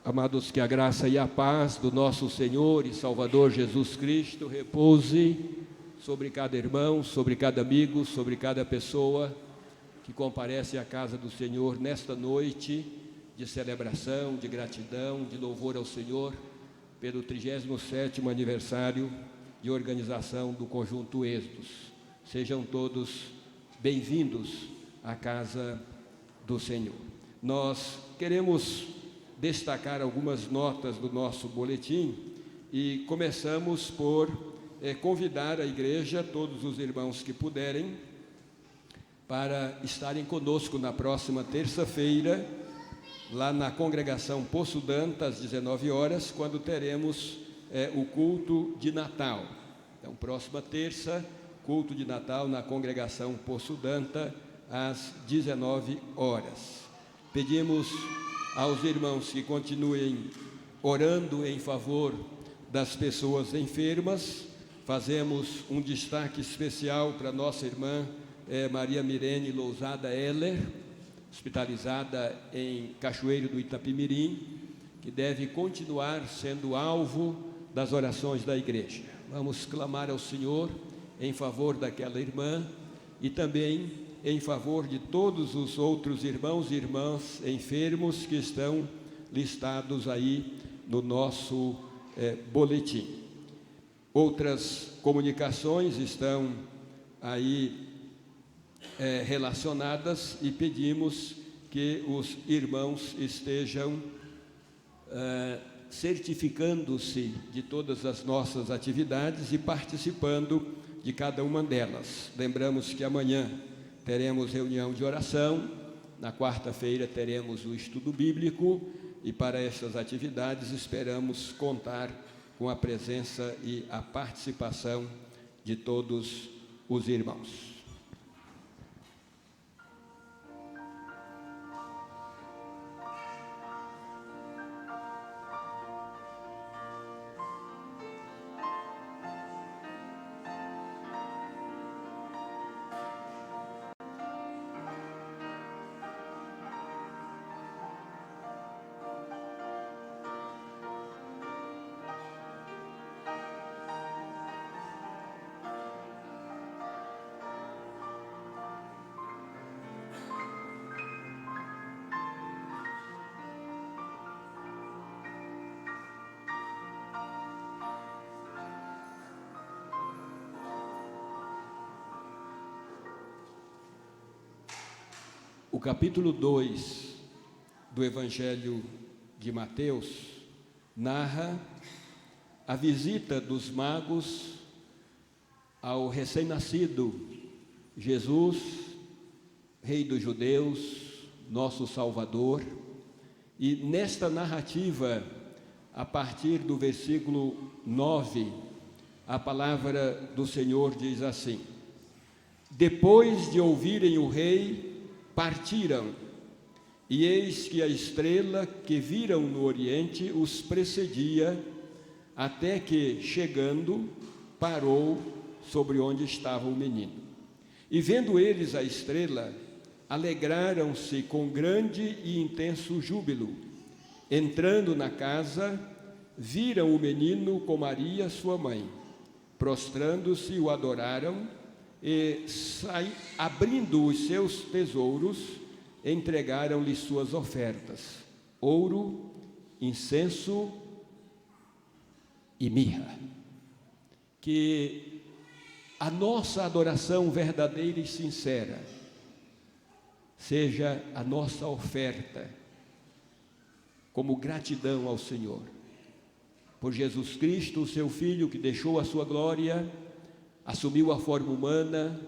Amados, que a graça e a paz do nosso Senhor e Salvador Jesus Cristo repouse sobre cada irmão, sobre cada amigo, sobre cada pessoa que comparece à casa do Senhor nesta noite de celebração, de gratidão, de louvor ao Senhor pelo 37º aniversário de organização do Conjunto Êxodos. Sejam todos bem-vindos à casa do Senhor. Nós queremos destacar algumas notas do nosso boletim e começamos por convidar a igreja, todos os irmãos que puderem, para estarem conosco na próxima terça-feira, lá na congregação Poço Danta, às 19 horas, quando teremos o culto de Natal. Então, próxima terça, culto de Natal na congregação Poço Danta, às 19 horas. Pedimos aos irmãos que continuem orando em favor das pessoas enfermas. Fazemos um destaque especial para nossa irmã Maria Mirene Lousada Heller, hospitalizada em Cachoeiro do Itapimirim, que deve continuar sendo alvo das orações da igreja. Vamos clamar ao Senhor em favor daquela irmã e também em favor de todos os outros irmãos e irmãs enfermos que estão listados aí no nosso boletim. Outras comunicações estão aí relacionadas e pedimos que os irmãos estejam certificando-se de todas as nossas atividades e participando de cada uma delas. Lembramos que amanhã teremos reunião de oração, na quarta-feira teremos o estudo bíblico e para estas atividades esperamos contar com a presença e a participação de todos os irmãos. O capítulo 2 do Evangelho de Mateus narra a visita dos magos ao recém-nascido Jesus, Rei dos Judeus, nosso Salvador. E nesta narrativa, a partir do versículo 9, a palavra do Senhor diz assim: depois de ouvirem o rei, partiram, e eis que a estrela que viram no oriente os precedia, até que, chegando, parou sobre onde estava o menino. E vendo eles a estrela, alegraram-se com grande e intenso júbilo. Entrando na casa, viram o menino com Maria, sua mãe. Prostrando-se, o adoraram, e abrindo os seus tesouros, entregaram-lhe suas ofertas: ouro, incenso e mirra. Que a nossa adoração verdadeira e sincera seja a nossa oferta, como gratidão ao Senhor, por Jesus Cristo, o seu Filho, que deixou a sua glória, assumiu a forma humana,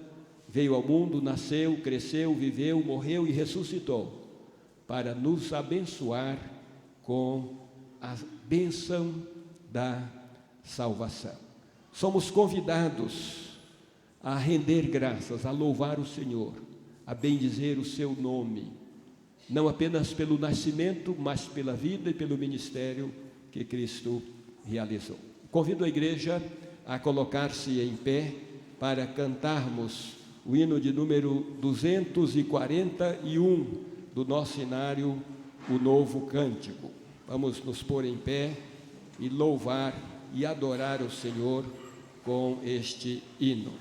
veio ao mundo, nasceu, cresceu, viveu, morreu e ressuscitou, para nos abençoar com a bênção da salvação. Somos convidados a render graças, a louvar o Senhor, a bendizer o seu nome, não apenas pelo nascimento, mas pela vida e pelo ministério que Cristo realizou. Convido a igreja a colocar-se em pé para cantarmos o hino de número 241 do nosso inário, o Novo Cântico. Vamos nos pôr em pé e louvar e adorar o Senhor com este hino.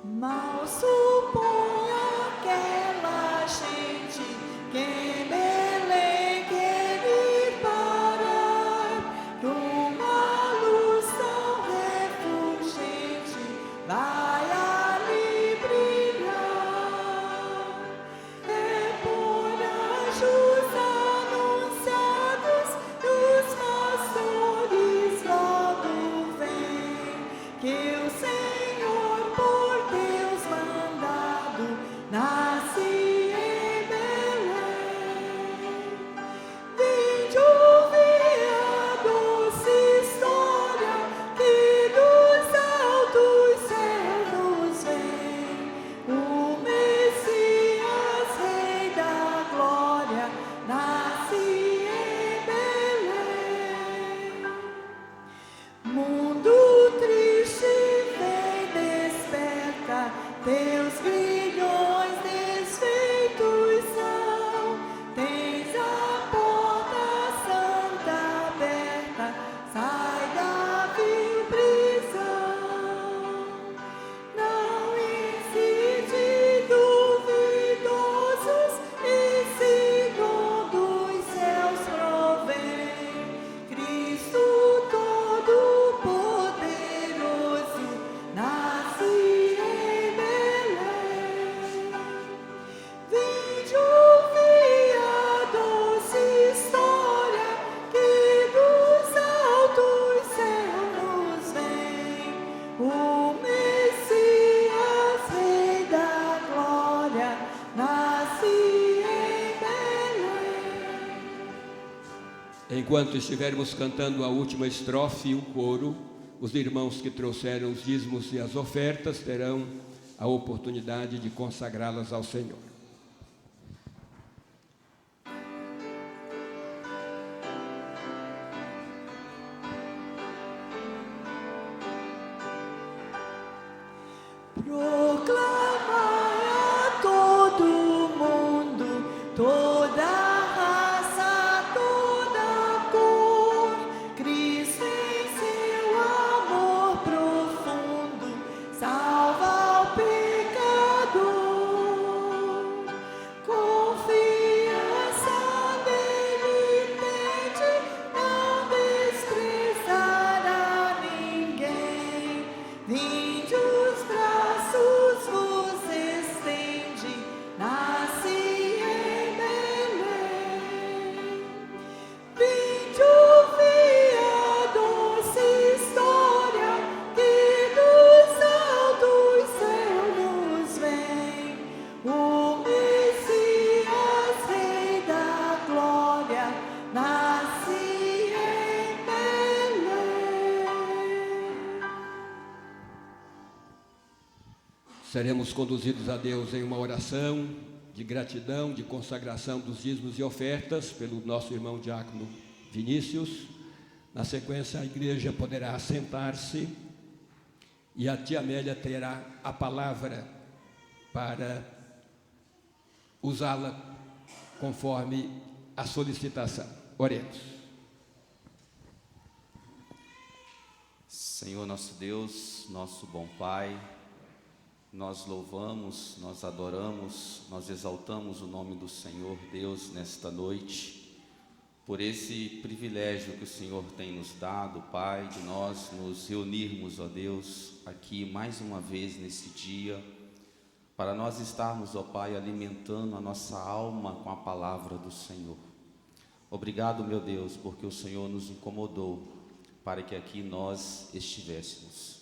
Mal supõe aquela gente que em Belém quer ir parar, que uma luz tão refulgente vai ali brilhar. É por anjos anunciados dos pastores logo vem, que o Senhor por Deus mandado nasce em Belém. Vinde ouvir a doce história que dos altos céus vem. O Messias, Rei da Glória, nasce em Belém. Mundo triste vem, desperta, teus grilhões desfeitos são. Tens a porta santa aberta, sai da vil prisão. Não incite duvidosos e segundo os céus provém. Cristo Todo-Poderoso nasce em Belém. Vinde ouvir a doce história que dos altos céus vem. O Messias, Rei da Glória, nasce em Belém. Enquanto estivermos cantando a última estrofe e o coro, os irmãos que trouxeram os dízimos e as ofertas terão a oportunidade de consagrá-las ao Senhor. Proclamai a todo mundo, toda raça, toda cor, Cristo em seu amor profundo salva o pecador. Confiança nele tende, não desprezará ninguém. Vinde os braços vos estende, nasce em Belém. Vinde ouvir a doce história que dos altos céus vem. O Messias, Rei da Glória, nasce em Belém. Seremos conduzidos a Deus em uma oração de gratidão, de consagração dos dízimos e ofertas pelo nosso irmão diácono Vinícius. Na sequência, a igreja poderá assentar-se e a tia Amélia terá a palavra para usá-la conforme a solicitação. Oremos. Senhor nosso Deus, nosso bom Pai, nós louvamos, nós adoramos, nós exaltamos o nome do Senhor Deus nesta noite, por esse privilégio que o Senhor tem nos dado, Pai, de nós nos reunirmos, ó Deus, aqui mais uma vez nesse dia, para nós estarmos, ó Pai, alimentando a nossa alma com a palavra do Senhor. Obrigado, meu Deus, porque o Senhor nos incomodou para que aqui nós estivéssemos.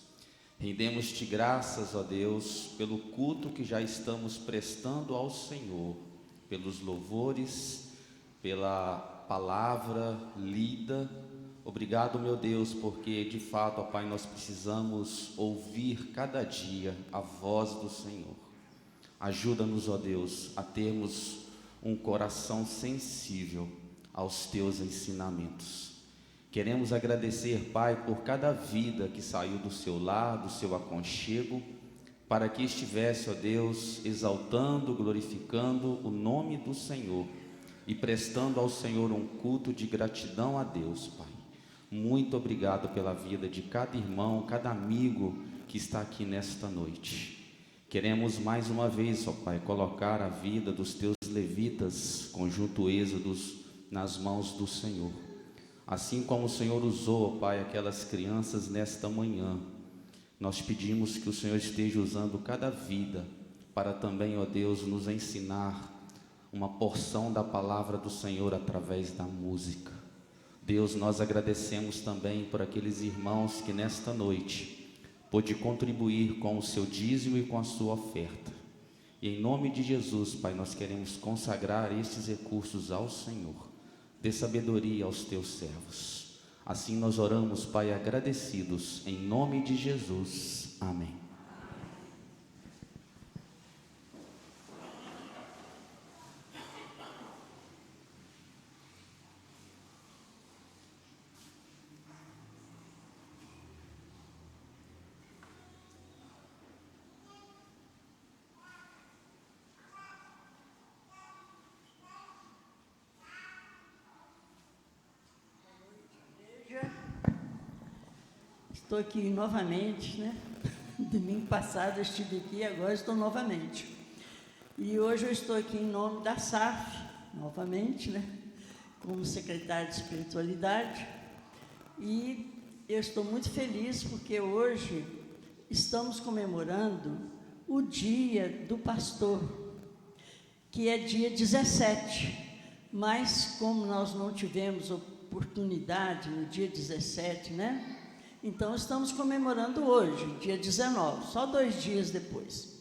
Rendemos-te graças, ó Deus, pelo culto que já estamos prestando ao Senhor, pelos louvores, pela palavra lida. Obrigado, meu Deus, porque de fato, ó Pai, nós precisamos ouvir cada dia a voz do Senhor. Ajuda-nos, ó Deus, a termos um coração sensível aos Teus ensinamentos. Queremos agradecer, Pai, por cada vida que saiu do Seu lar, do Seu aconchego, para que estivesse, ó Deus, exaltando, glorificando o nome do Senhor e prestando ao Senhor um culto de gratidão a Deus, Pai. Muito obrigado pela vida de cada irmão, cada amigo que está aqui nesta noite. Queremos mais uma vez, ó Pai, colocar a vida dos Teus levitas, conjunto Êxodos, nas mãos do Senhor. Assim como o Senhor usou, ó Pai, aquelas crianças nesta manhã, nós pedimos que o Senhor esteja usando cada vida para também, ó Deus, nos ensinar uma porção da palavra do Senhor através da música. Deus, nós agradecemos também por aqueles irmãos que nesta noite pôde contribuir com o seu dízimo e com a sua oferta. E em nome de Jesus, Pai, nós queremos consagrar estes recursos ao Senhor. Dê sabedoria aos Teus servos. Assim nós oramos, Pai, agradecidos, em nome de Jesus. Amém. Estou aqui novamente, né? Domingo passado eu estive aqui, agora estou novamente. E hoje eu estou aqui em nome da SAF, novamente, né? Como secretária de espiritualidade. E eu estou muito feliz porque hoje estamos comemorando o Dia do Pastor, que é dia 17. Mas como nós não tivemos oportunidade no dia 17, né? Então, estamos comemorando hoje, dia 19, só 2 dias depois.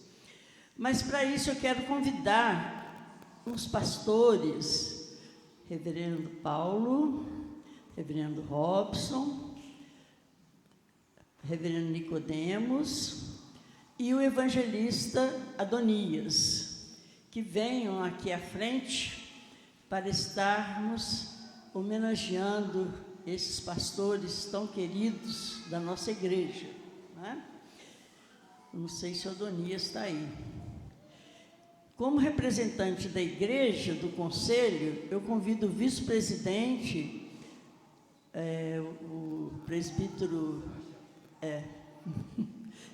Mas, para isso, eu quero convidar os pastores, Reverendo Paulo, Reverendo Robson, Reverendo Nicodemos e o evangelista Adonias, que venham aqui à frente para estarmos homenageando esses pastores tão queridos da nossa igreja, né? Não sei se o Adonias está aí. Como representante da igreja, do conselho, eu convido o vice-presidente, o presbítero,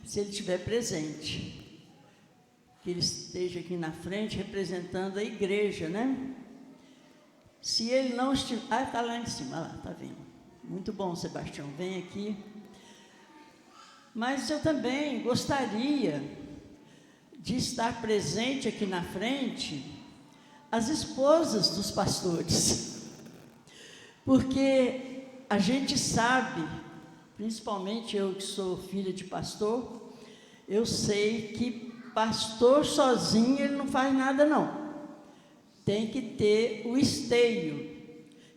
se ele estiver presente, que ele esteja aqui na frente representando a igreja, né? Se ele não estiver... Ah, está lá em cima, lá, está vendo. Muito bom, Sebastião, vem aqui. Mas eu também gostaria de estar presente aqui na frente as esposas dos pastores. Porque a gente sabe, principalmente eu que sou filha de pastor, eu sei que pastor sozinho ele não faz nada não. Tem que ter o esteio,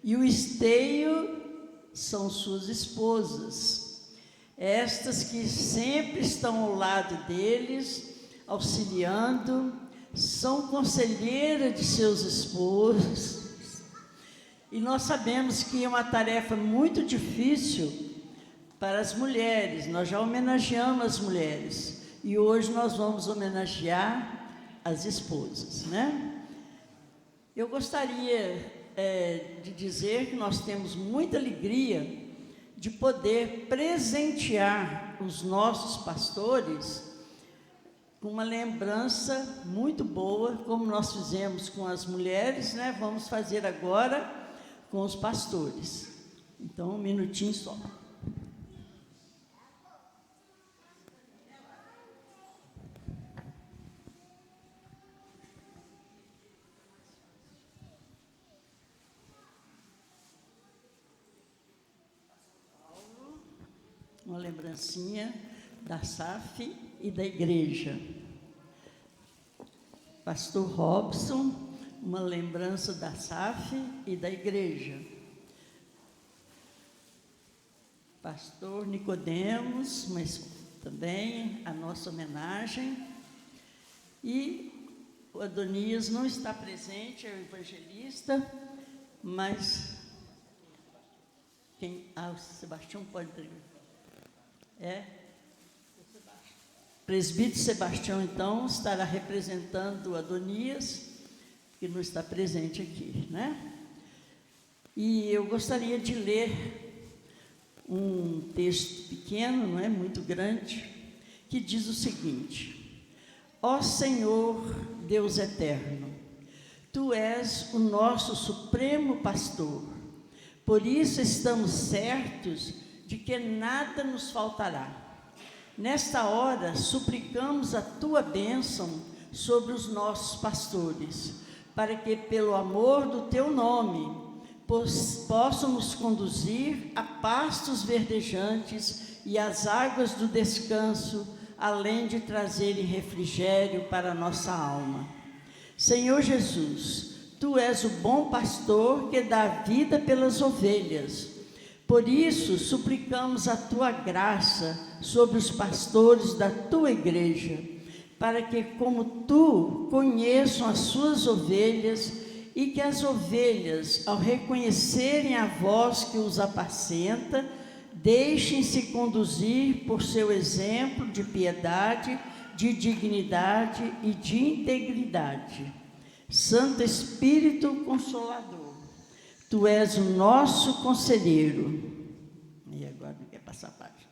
e o esteio são suas esposas, estas que sempre estão ao lado deles, auxiliando, são conselheiras de seus esposos, e nós sabemos que é uma tarefa muito difícil para as mulheres. Nós já homenageamos as mulheres, e hoje nós vamos homenagear as esposas, né? Eu gostaria de dizer que nós temos muita alegria de poder presentear os nossos pastores com uma lembrança muito boa, como nós fizemos com as mulheres, né? Vamos fazer agora com os pastores. Então, um minutinho só. Uma lembrancinha da SAF e da igreja. Pastor Robson, uma lembrança da SAF e da igreja. pastor Nicodemos, mas também a nossa homenagem. E o Adonias não está presente, é o evangelista, mas o Sebastião pode perguntar. O presbítero Sebastião, então, estará representando o Adonias, que não está presente aqui, né? E eu gostaria de ler um texto pequeno, não é muito grande, que diz o seguinte: Ó Senhor, Deus eterno, Tu és o nosso supremo pastor, por isso estamos certos de que nada nos faltará. Nesta hora, suplicamos a Tua bênção sobre os nossos pastores, para que, pelo amor do Teu nome, possam nos conduzir a pastos verdejantes e às águas do descanso, além de trazerem refrigério para a nossa alma. Senhor Jesus, Tu és o bom pastor que dá vida pelas ovelhas. Por isso, suplicamos a Tua graça sobre os pastores da Tua igreja, para que, como Tu, conheçam as Suas ovelhas e que as ovelhas, ao reconhecerem a voz que os apacenta, deixem-se conduzir por seu exemplo de piedade, de dignidade e de integridade. Santo Espírito Consolador, Tu és o nosso conselheiro. E agora não quer passar a página.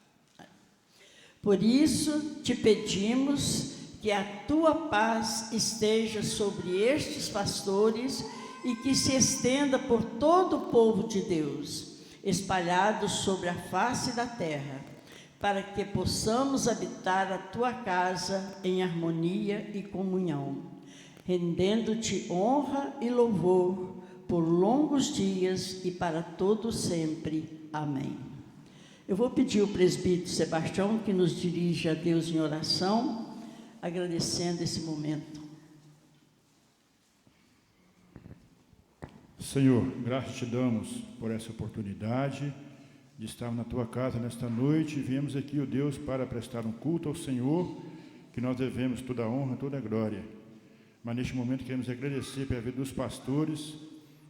Por isso, te pedimos que a Tua paz esteja sobre estes pastores e que se estenda por todo o povo de Deus, espalhados sobre a face da terra, para que possamos habitar a Tua casa em harmonia e comunhão, rendendo-Te honra e louvor por longos dias e para todo sempre. Amém. Eu vou pedir ao presbítero Sebastião que nos dirija a Deus em oração, agradecendo esse momento. Senhor, graças te damos por essa oportunidade de estar na Tua casa nesta noite. Viemos aqui, ó Deus, para prestar um culto ao Senhor, que nós devemos toda a honra, toda a glória. Mas neste momento queremos agradecer pela vida dos pastores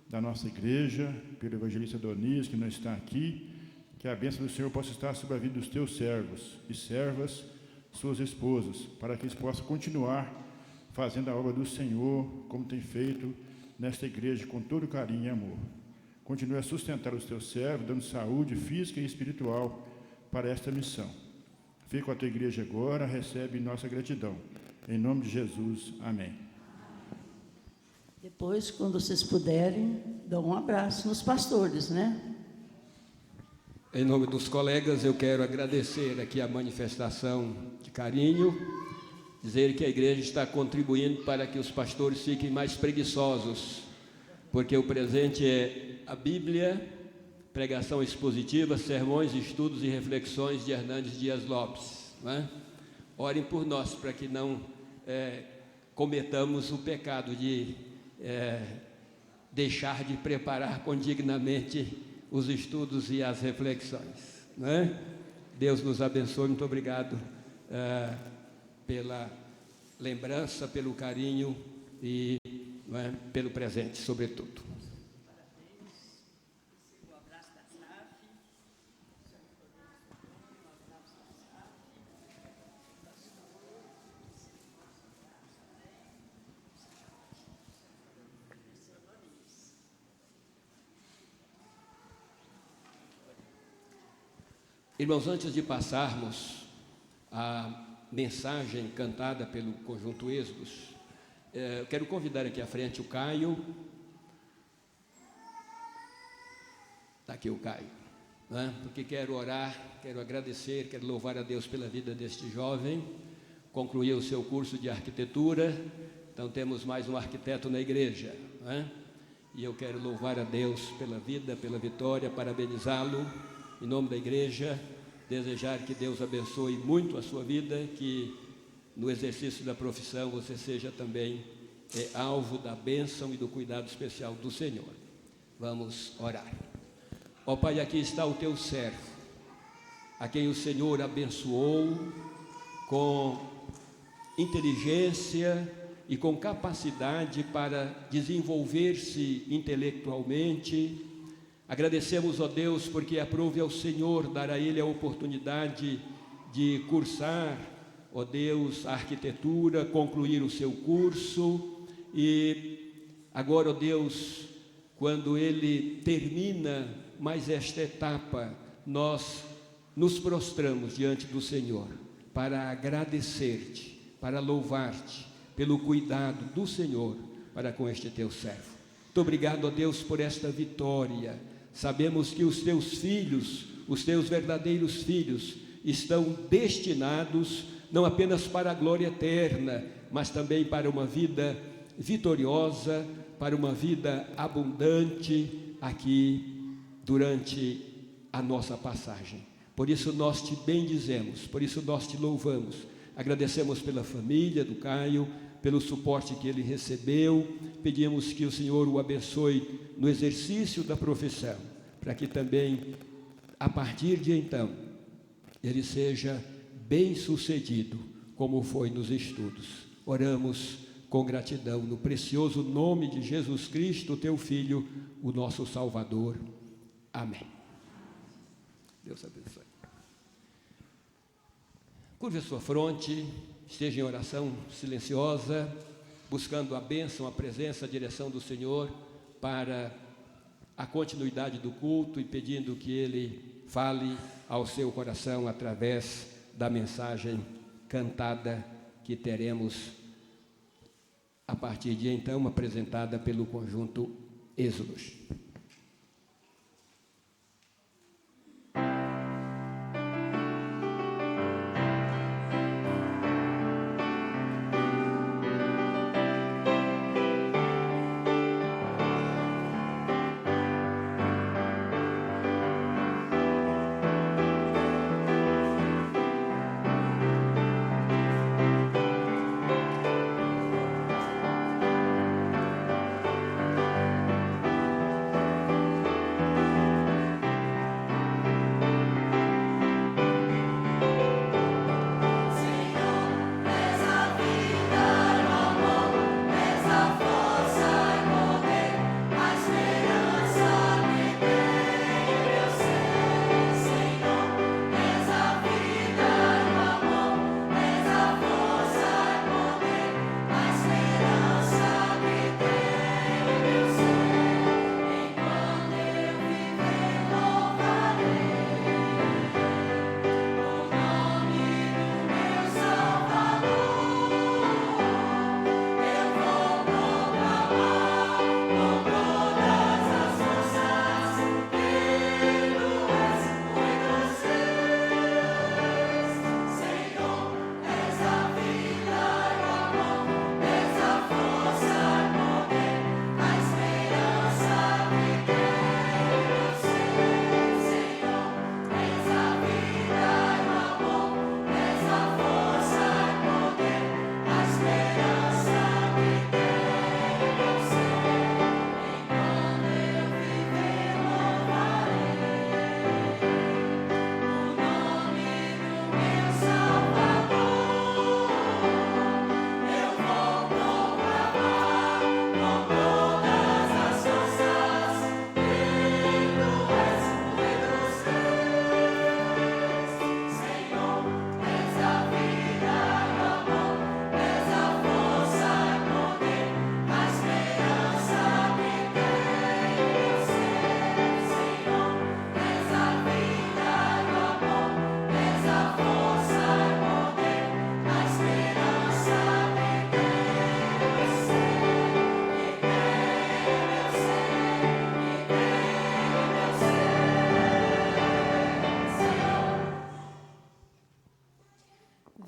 da nossa igreja, pelo evangelista Adonias, que não está aqui, que a bênção do Senhor possa estar sobre a vida dos Teus servos e servas, suas esposas, para que eles possam continuar fazendo a obra do Senhor, como tem feito nesta igreja, com todo carinho e amor. Continue a sustentar os Teus servos, dando saúde física e espiritual para esta missão. Fica com a Tua igreja agora, recebe nossa gratidão. Em nome de Jesus, amém. Depois, quando vocês puderem, dão um abraço nos pastores, né? Em nome dos colegas, eu quero agradecer aqui a manifestação de carinho, dizer que a igreja está contribuindo para que os pastores fiquem mais preguiçosos, porque o presente é a Bíblia, pregação expositiva, sermões, estudos e reflexões de Hernandes Dias Lopes, não é? Orem por nós, para que não cometamos o pecado de deixar de preparar condignamente os estudos e as reflexões, não é? Deus nos abençoe, muito obrigado pela lembrança, pelo carinho e pelo presente, sobretudo. Irmãos, antes de passarmos a mensagem cantada pelo Conjunto Êxodos, eu quero convidar aqui à frente o Caio. Está aqui o Caio, não é? Porque quero orar, quero agradecer, quero louvar a Deus pela vida deste jovem. Concluiu o seu curso de arquitetura, então temos mais um arquiteto na igreja, não é? E eu quero louvar a Deus pela vida, pela vitória, parabenizá-lo em nome da igreja, desejar que Deus abençoe muito a sua vida, que no exercício da profissão você seja também alvo da bênção e do cuidado especial do Senhor. Vamos orar. Ó Pai, aqui está o Teu servo, a quem o Senhor abençoou com inteligência e com capacidade para desenvolver-se intelectualmente. Agradecemos, ó Deus, porque aprove ao Senhor dar a ele a oportunidade de cursar, ó Deus, a arquitetura, concluir o seu curso, e agora, ó Deus, quando ele termina mais esta etapa, nós nos prostramos diante do Senhor para agradecer-te, para louvar-te pelo cuidado do Senhor para com este teu servo. Muito obrigado, ó Deus, por esta vitória. Sabemos que os teus filhos, os teus verdadeiros filhos, estão destinados não apenas para a glória eterna, mas também para uma vida vitoriosa, para uma vida abundante aqui durante a nossa passagem. Por isso nós te bendizemos, por isso nós te louvamos. Agradecemos pela família do Caio, pelo suporte que ele recebeu. Pedimos que o Senhor o abençoe no exercício da profissão, para que também, a partir de então, ele seja bem-sucedido, como foi nos estudos. Oramos com gratidão no precioso nome de Jesus Cristo, teu Filho, o nosso Salvador. Amém. Deus abençoe. Curve a sua fronte, esteja em oração silenciosa, buscando a bênção, a presença, a direção do Senhor para a continuidade do culto e pedindo que Ele fale ao seu coração através da mensagem cantada que teremos a partir de então, apresentada pelo conjunto Êxodos.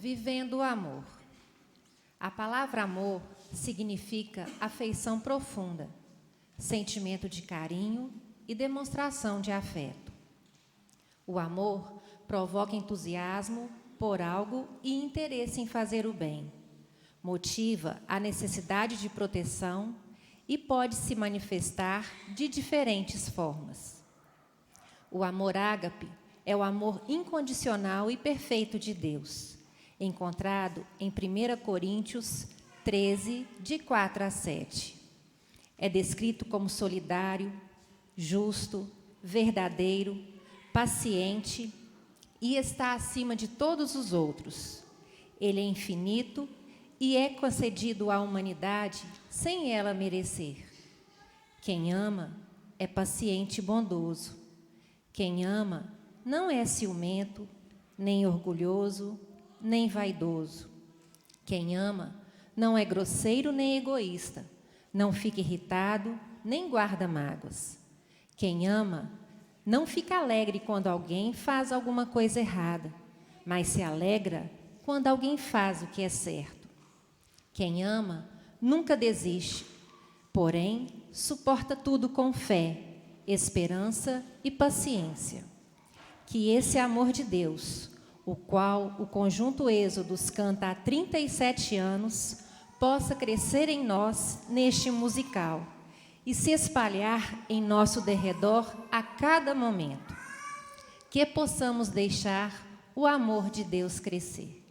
Vivendo o amor. A palavra amor significa afeição profunda, sentimento de carinho e demonstração de afeto. O amor provoca entusiasmo por algo e interesse em fazer o bem. Motiva a necessidade de proteção e pode se manifestar de diferentes formas. O amor ágape é o amor incondicional e perfeito de Deus, encontrado em 1 Coríntios 13, de 4 a 7. É descrito como solidário, justo, verdadeiro, paciente e está acima de todos os outros. Ele é infinito e é concedido à humanidade sem ela merecer. Quem ama é paciente e bondoso. Quem ama não é ciumento, nem orgulhoso, nem vaidoso. Quem ama não é grosseiro nem egoísta, não fica irritado, nem guarda mágoas. Quem ama não fica alegre quando alguém faz alguma coisa errada, mas se alegra quando alguém faz o que é certo. Quem ama nunca desiste, porém suporta tudo com fé, esperança e paciência. Que esse amor de Deus, o qual o Conjunto Êxodos canta há 37 anos, possa crescer em nós neste musical e se espalhar em nosso derredor a cada momento. Que possamos deixar o amor de Deus crescer.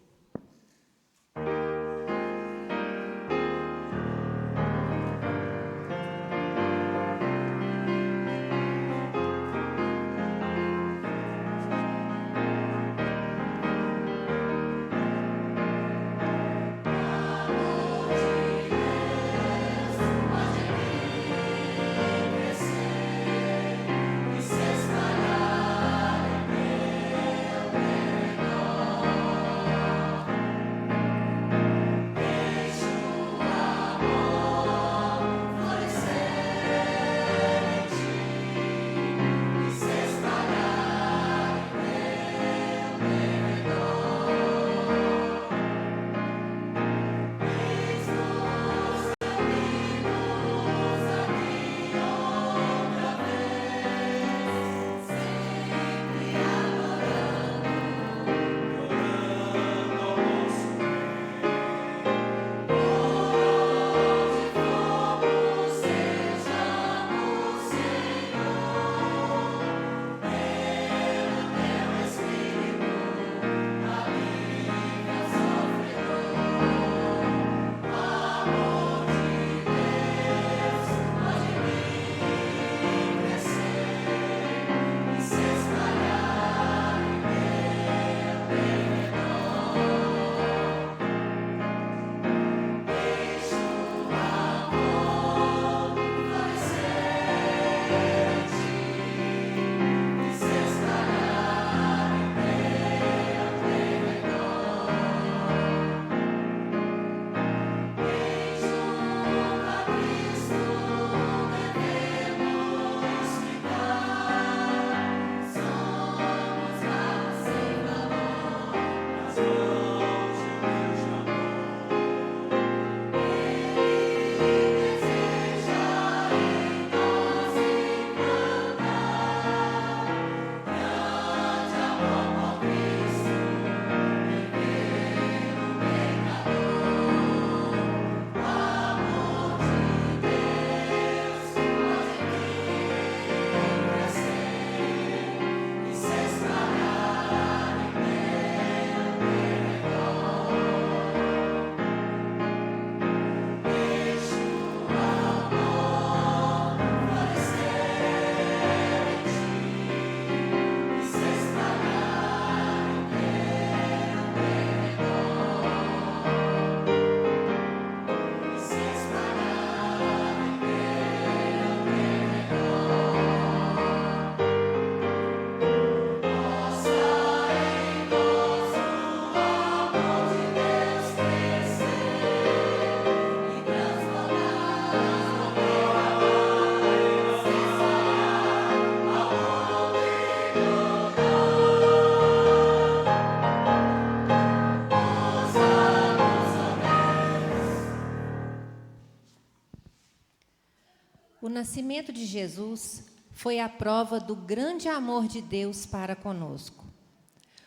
O nascimento de Jesus foi a prova do grande amor de Deus para conosco.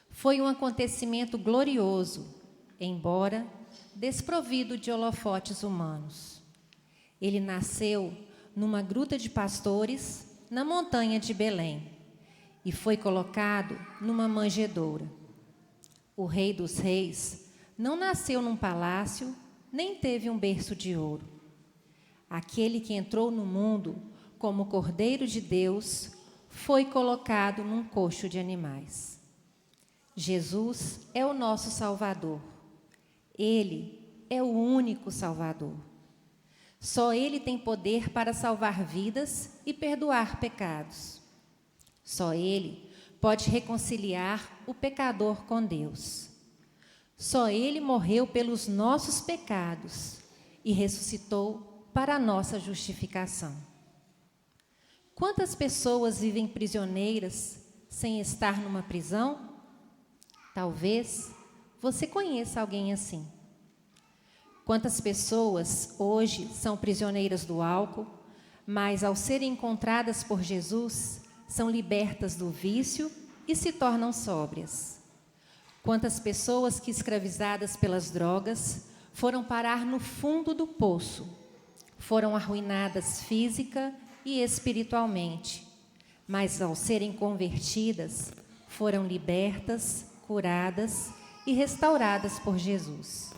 Foi um acontecimento glorioso, embora desprovido de holofotes humanos. Ele nasceu numa gruta de pastores, na montanha de Belém, e foi colocado numa manjedoura. O Rei dos Reis não nasceu num palácio, nem teve um berço de ouro. Aquele que entrou no mundo como Cordeiro de Deus foi colocado num coxo de animais. Jesus é o nosso Salvador. Ele é o único Salvador. Só Ele tem poder para salvar vidas e perdoar pecados. Só Ele pode reconciliar o pecador com Deus. Só Ele morreu pelos nossos pecados e ressuscitou para a nossa justificação. Quantas pessoas vivem prisioneiras sem estar numa prisão? Talvez você conheça alguém assim. Quantas pessoas hoje são prisioneiras do álcool, mas ao serem encontradas por Jesus, são libertas do vício e se tornam sóbrias? Quantas pessoas que, escravizadas pelas drogas, foram parar no fundo do poço, foram arruinadas física e espiritualmente, mas ao serem convertidas, foram libertas, curadas e restauradas por Jesus.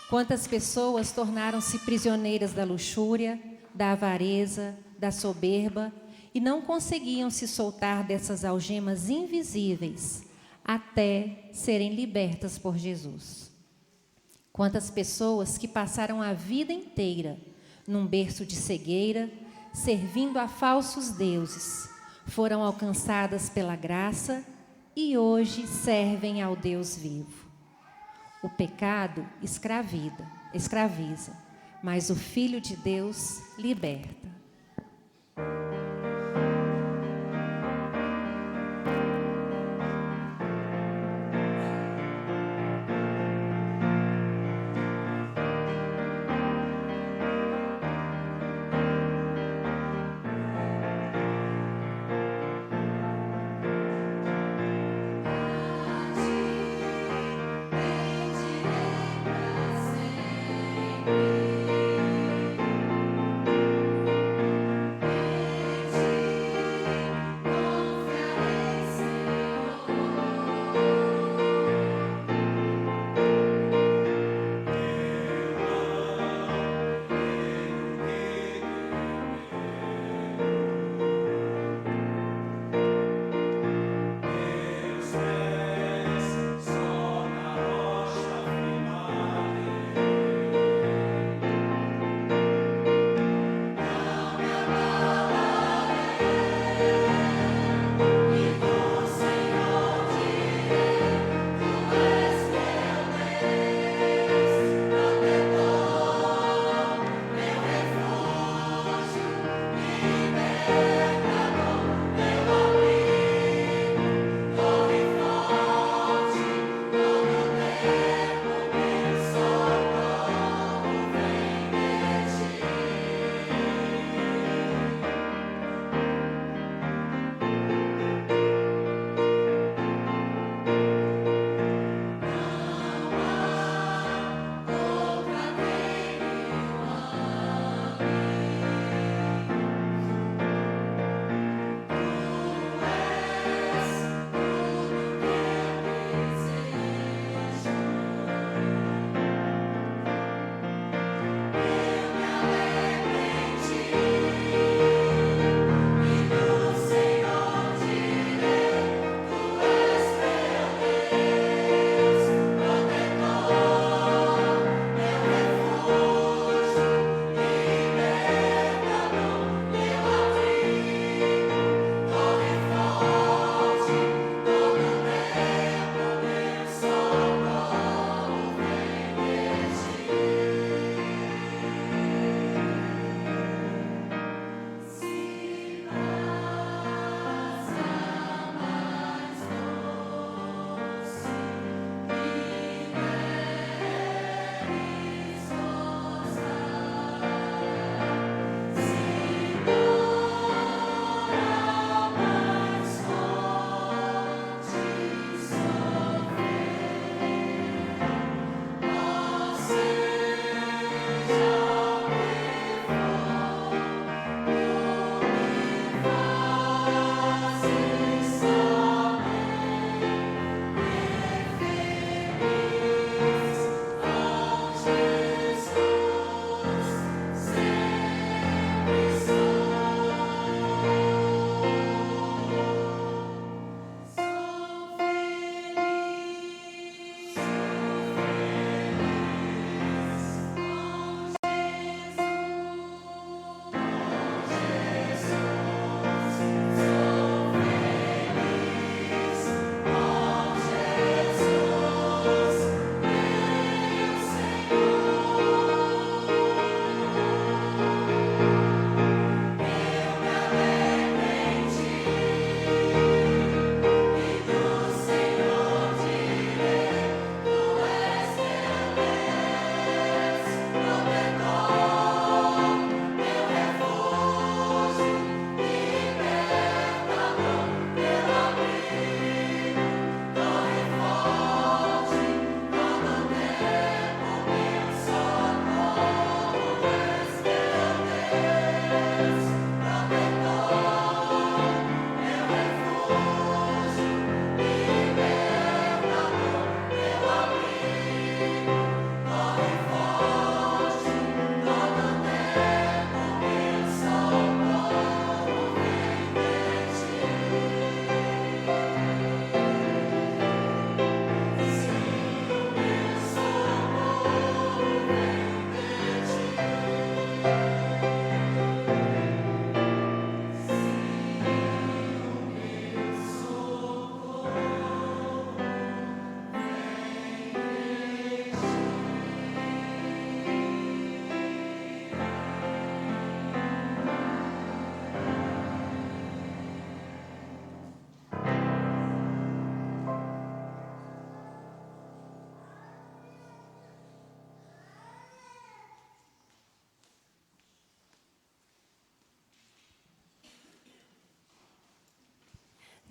Quantas pessoas tornaram-se prisioneiras da luxúria, da avareza, da soberba e não conseguiam se soltar dessas algemas invisíveis até serem libertas por Jesus. Quantas pessoas que passaram a vida inteira num berço de cegueira, servindo a falsos deuses, foram alcançadas pela graça e hoje servem ao Deus vivo. O pecado escraviza, mas o Filho de Deus liberta.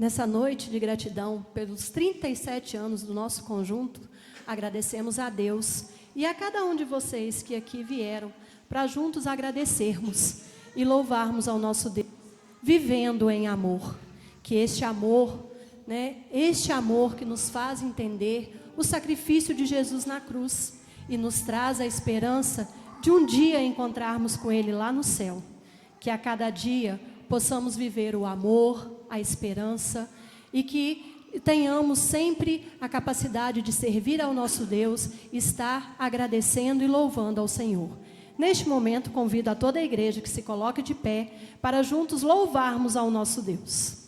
Nessa noite de gratidão pelos 37 anos do nosso conjunto, agradecemos a Deus e a cada um de vocês que aqui vieram para juntos agradecermos e louvarmos ao nosso Deus, vivendo em amor. Que este amor, este amor que nos faz entender o sacrifício de Jesus na cruz e nos traz a esperança de um dia encontrarmos com Ele lá no céu. Que a cada dia possamos viver o amor, a esperança e que tenhamos sempre a capacidade de servir ao nosso Deus, estar agradecendo e louvando ao Senhor. Neste momento, convido a toda a igreja que se coloque de pé para juntos louvarmos ao nosso Deus.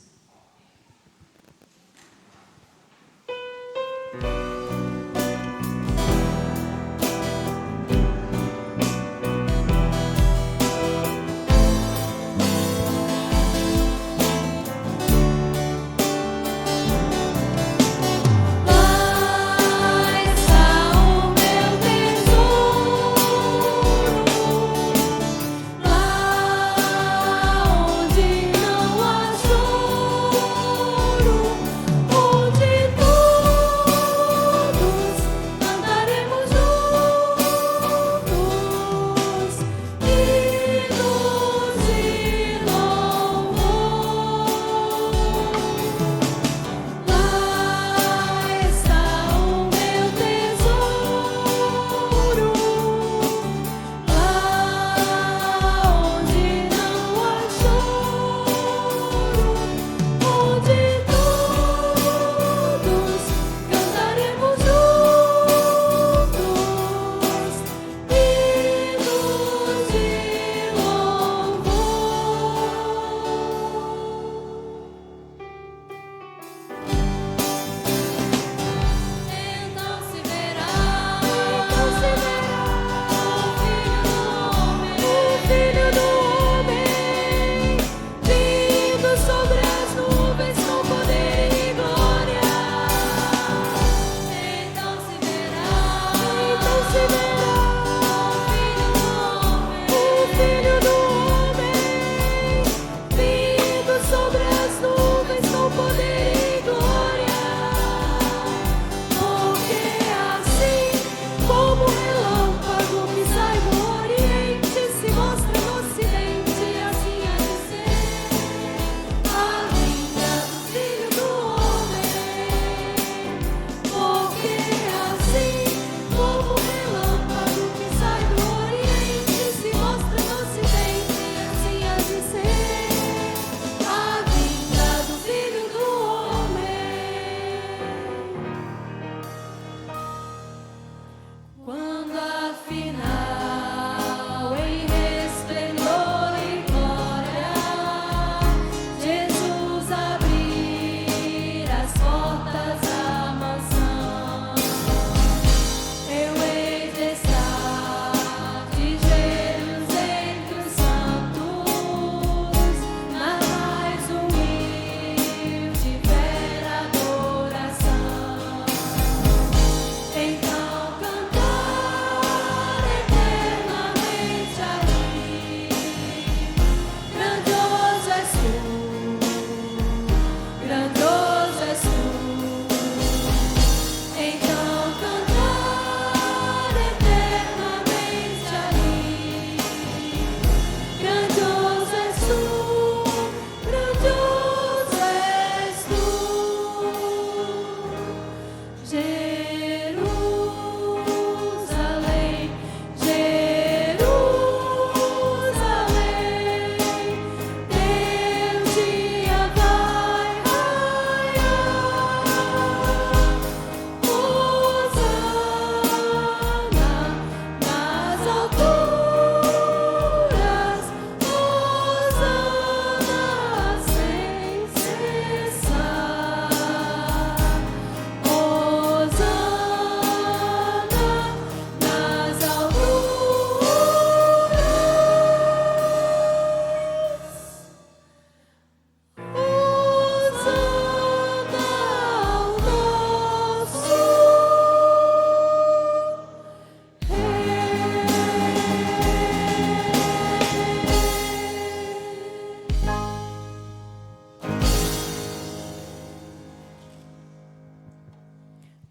Lá onde não há chuva.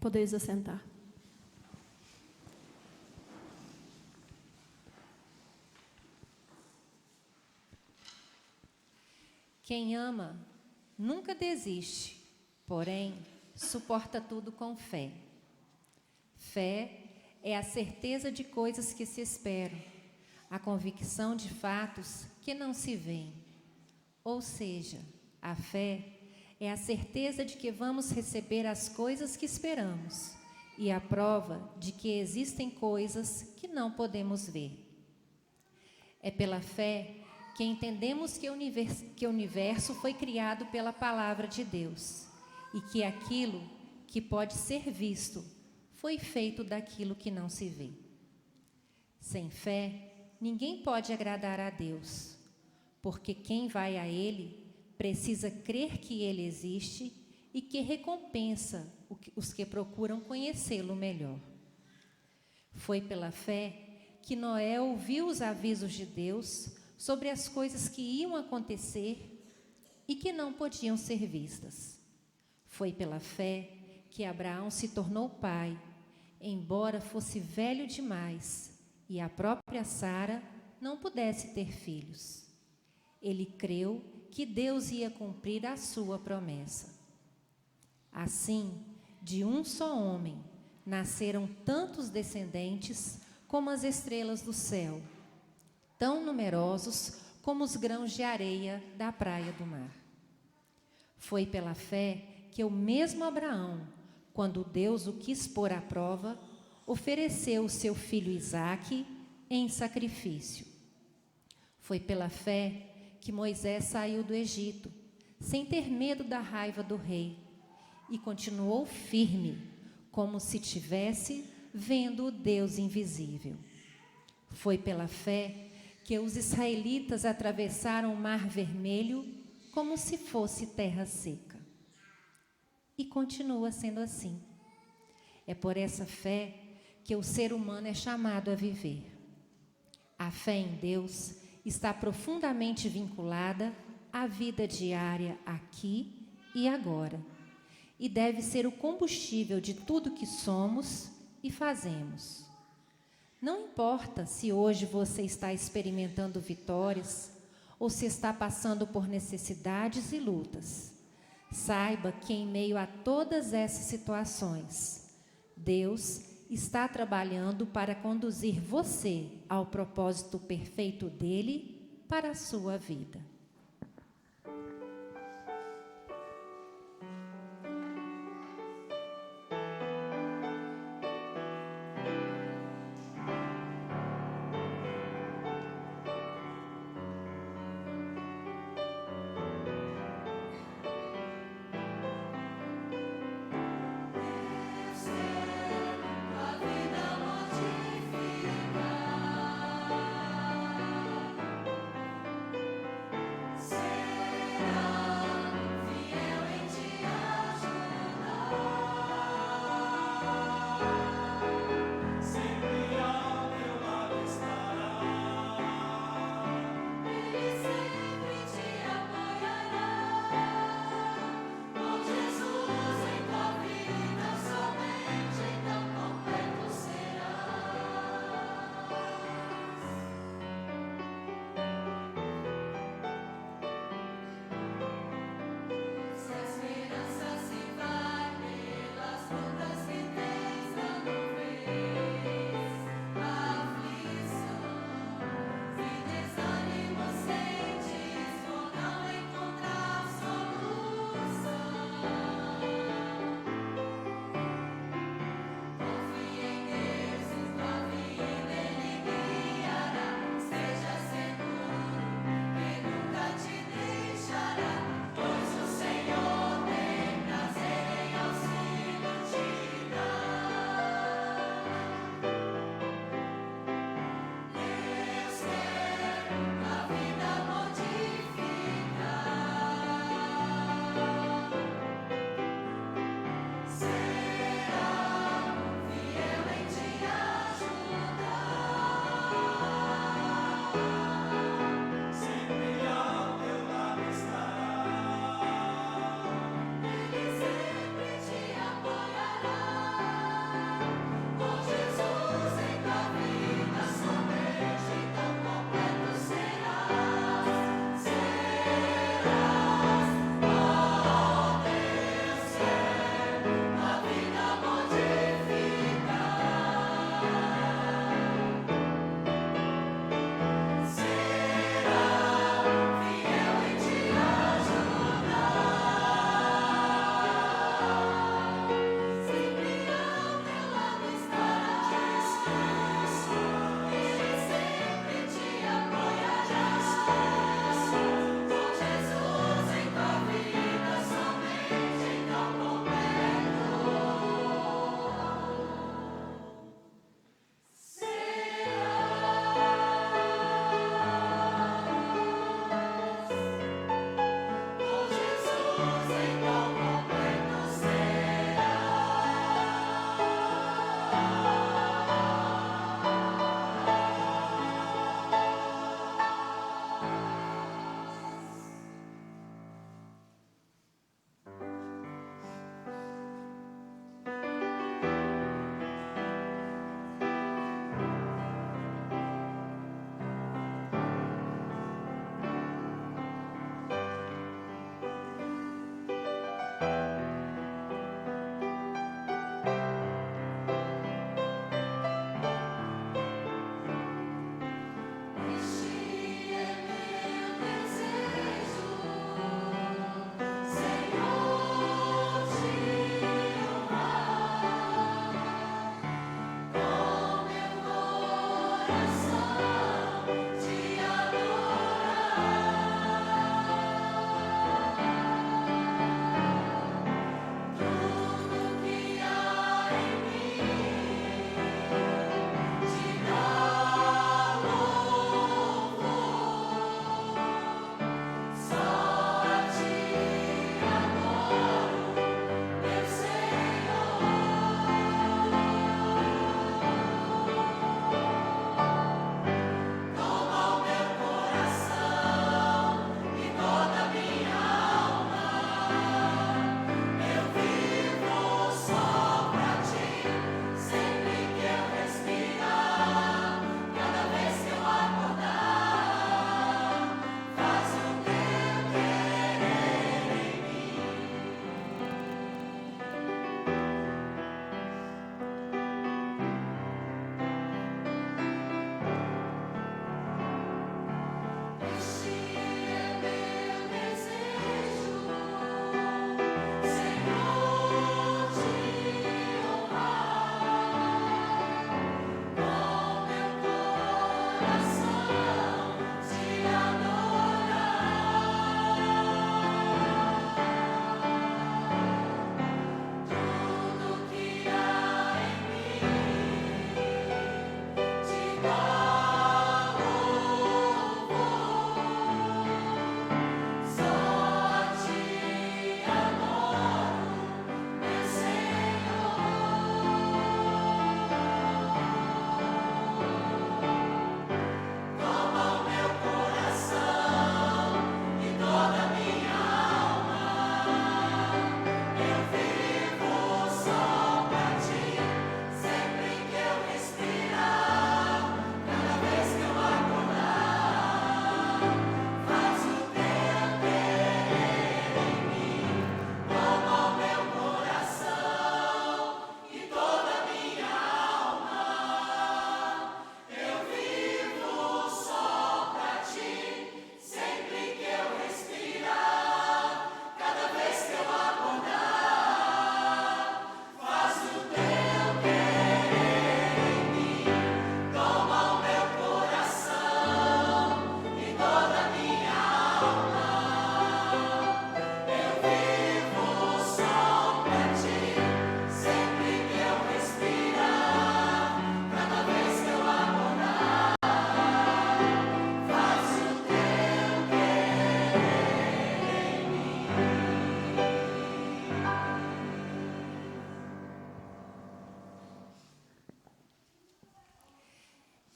Podeis assentar. Quem ama nunca desiste, porém suporta tudo com fé. Fé é a certeza de coisas que se esperam, a convicção de fatos que não se veem. Ou seja, a fé é a certeza de que vamos receber as coisas que esperamos e a prova de que existem coisas que não podemos ver. É pela fé que entendemos que o universo foi criado pela palavra de Deus e que aquilo que pode ser visto foi feito daquilo que não se vê. Sem fé, ninguém pode agradar a Deus, porque quem vai a Ele precisa crer que Ele existe e que recompensa os que procuram conhecê-lo melhor. Foi pela fé que Noé ouviu os avisos de Deus sobre as coisas que iam acontecer e que não podiam ser vistas. Foi pela fé que Abraão se tornou pai, embora fosse velho demais e a própria Sara não pudesse ter filhos. Ele creu que Deus ia cumprir a sua promessa. Assim, de um só homem, nasceram tantos descendentes como as estrelas do céu, tão numerosos como os grãos de areia da praia do mar. Foi pela fé que o mesmo Abraão, quando Deus o quis pôr à prova, ofereceu o seu filho Isaque em sacrifício. Foi pela fé que Moisés saiu do Egito, sem ter medo da raiva do rei, e continuou firme, como se tivesse vendo o Deus invisível. Foi pela fé que os israelitas atravessaram o Mar Vermelho como se fosse terra seca. E continua sendo assim. É por essa fé que o ser humano é chamado a viver. A fé em Deus está profundamente vinculada à vida diária aqui e agora, e deve ser o combustível de tudo que somos e fazemos. Não importa se hoje você está experimentando vitórias ou se está passando por necessidades e lutas. Saiba que em meio a todas essas situações, Deus está trabalhando para conduzir você ao propósito perfeito dele para a sua vida.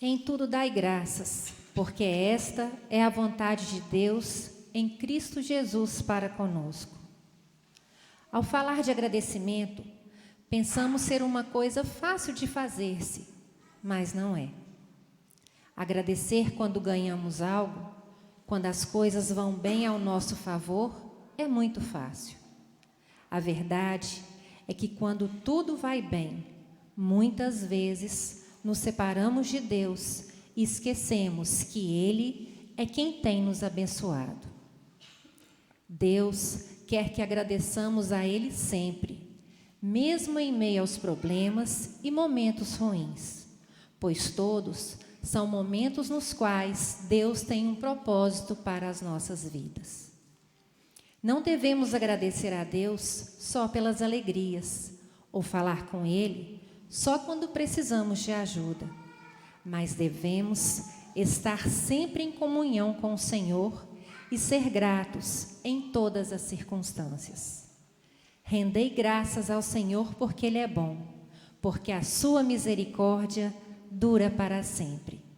Em tudo dai graças, porque esta é a vontade de Deus em Cristo Jesus para conosco. Ao falar de agradecimento, pensamos ser uma coisa fácil de fazer-se, mas não é. Agradecer quando ganhamos algo, quando as coisas vão bem ao nosso favor, é muito fácil. A verdade é que quando tudo vai bem, muitas vezes nos separamos de Deus e esquecemos que Ele é quem tem nos abençoado. Deus quer que agradeçamos a Ele sempre, mesmo em meio aos problemas e momentos ruins, pois todos são momentos nos quais Deus tem um propósito para as nossas vidas. Não devemos agradecer a Deus só pelas alegrias, ou falar com Ele só quando precisamos de ajuda, mas devemos estar sempre em comunhão com o Senhor e ser gratos em todas as circunstâncias. Rendei graças ao Senhor porque Ele é bom, porque a sua misericórdia dura para sempre.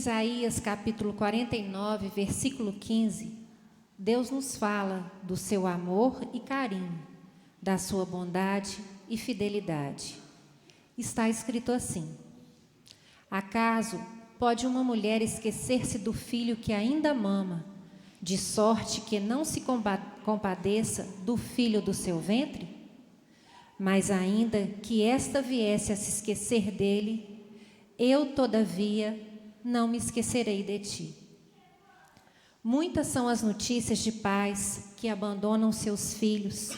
Isaías capítulo 49, versículo 15, Deus nos fala do seu amor e carinho, da sua bondade e fidelidade. Está escrito assim: acaso pode uma mulher esquecer-se do filho que ainda mama, de sorte que não se compadeça do filho do seu ventre? Mas ainda que esta viesse a se esquecer dele, eu, todavia, não me esquecerei de ti. Muitas são as notícias de pais que abandonam seus filhos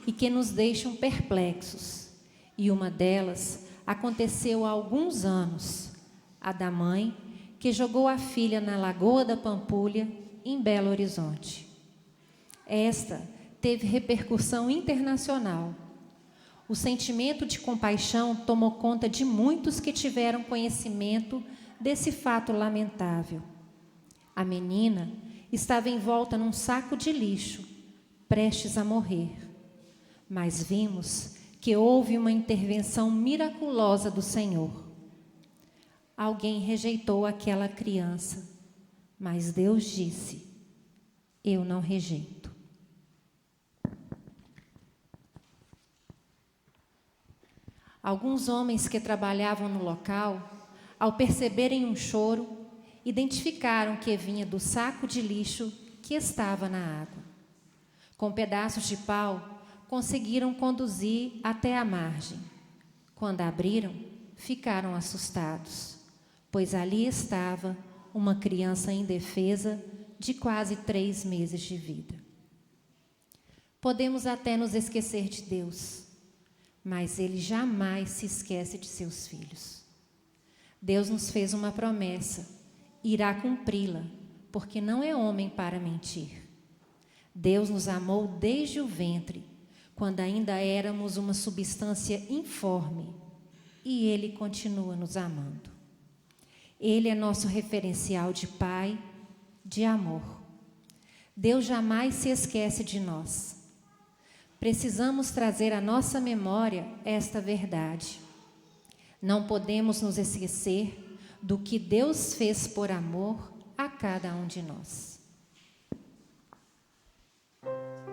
e que nos deixam perplexos. E uma delas aconteceu há alguns anos, a da mãe que jogou a filha na Lagoa da Pampulha, em Belo Horizonte. Esta teve repercussão internacional. O sentimento de compaixão tomou conta de muitos que tiveram conhecimento desse fato lamentável. A menina estava envolta num saco de lixo, prestes a morrer. Mas vimos que houve uma intervenção miraculosa do Senhor. Alguém rejeitou aquela criança, mas Deus disse: eu não rejeito. Alguns homens que trabalhavam no local, ao perceberem um choro, identificaram que vinha do saco de lixo que estava na água. Com pedaços de pau, conseguiram conduzir até a margem. Quando abriram, ficaram assustados, pois ali estava uma criança indefesa de quase 3 meses de vida. Podemos até nos esquecer de Deus, mas Ele jamais se esquece de seus filhos. Deus nos fez uma promessa, irá cumpri-la, porque não é homem para mentir. Deus nos amou desde o ventre, quando ainda éramos uma substância informe, e Ele continua nos amando. Ele é nosso referencial de Pai, de amor. Deus jamais se esquece de nós. Precisamos trazer à nossa memória esta verdade. Não podemos nos esquecer do que Deus fez por amor a cada um de nós. Fazendo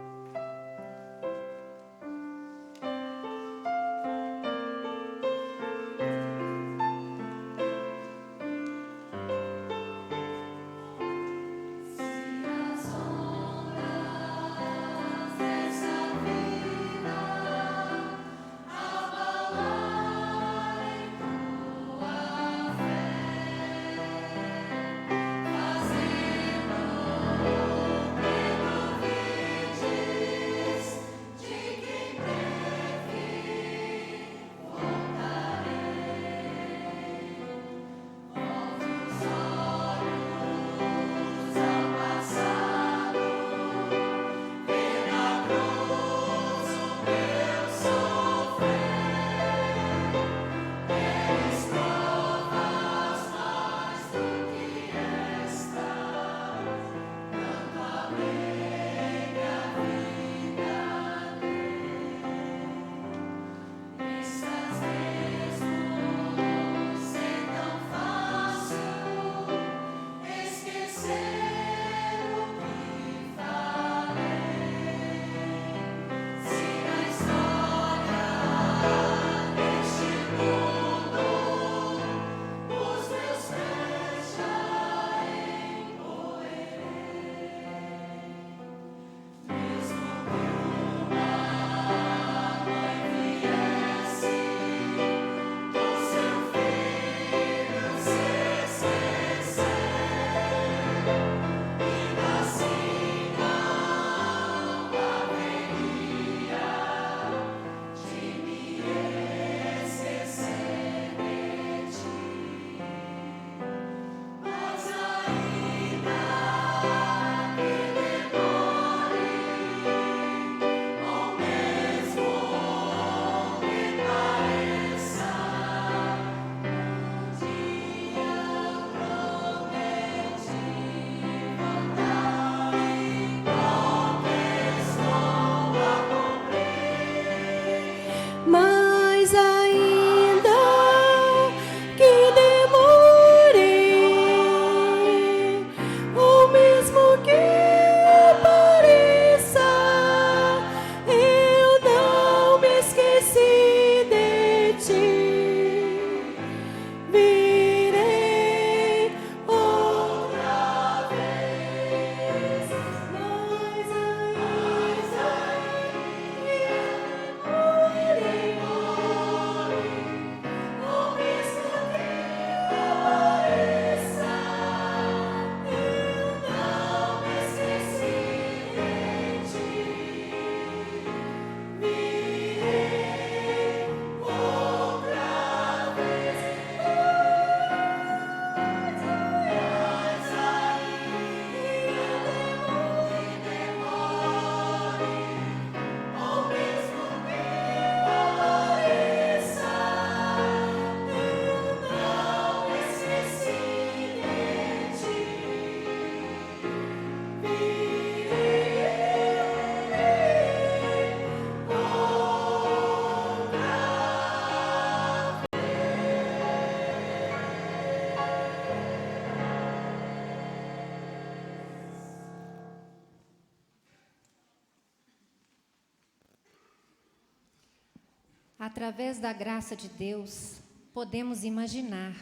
Através da graça de Deus, podemos imaginar,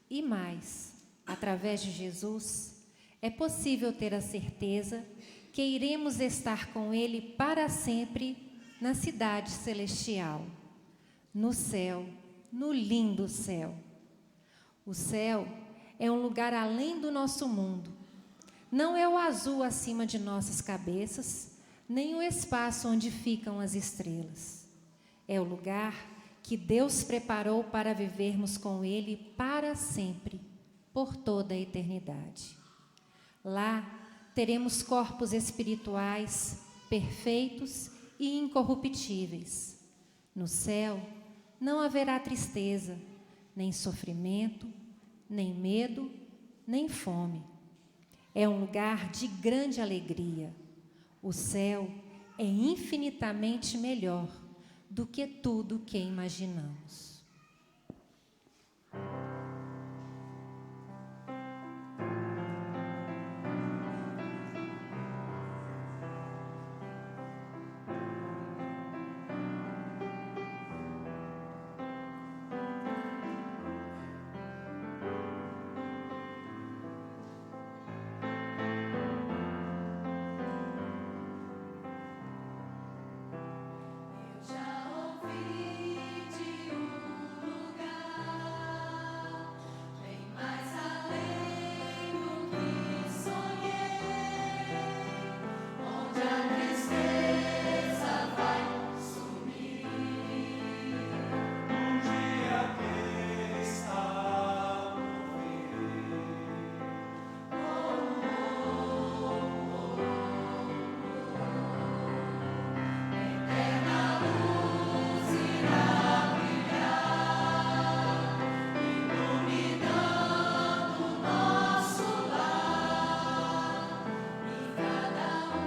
e mais, através de Jesus, é possível ter a certeza que iremos estar com Ele para sempre na cidade celestial, no céu, no lindo céu. O céu é um lugar além do nosso mundo. Não é o azul acima de nossas cabeças, nem o espaço onde ficam as estrelas. É o lugar que Deus preparou para vivermos com Ele para sempre, por toda a eternidade. Lá teremos corpos espirituais perfeitos e incorruptíveis. No céu não haverá tristeza, nem sofrimento, nem medo, nem fome. É um lugar de grande alegria. O céu é infinitamente melhor do que tudo que imaginamos. Já ouvi de um lugar bem mais além do que sonhei, onde a tristeza vai sumir. Um dia que está por vir. Eterna luz irá brilhar, iluminando nosso lar, e cada um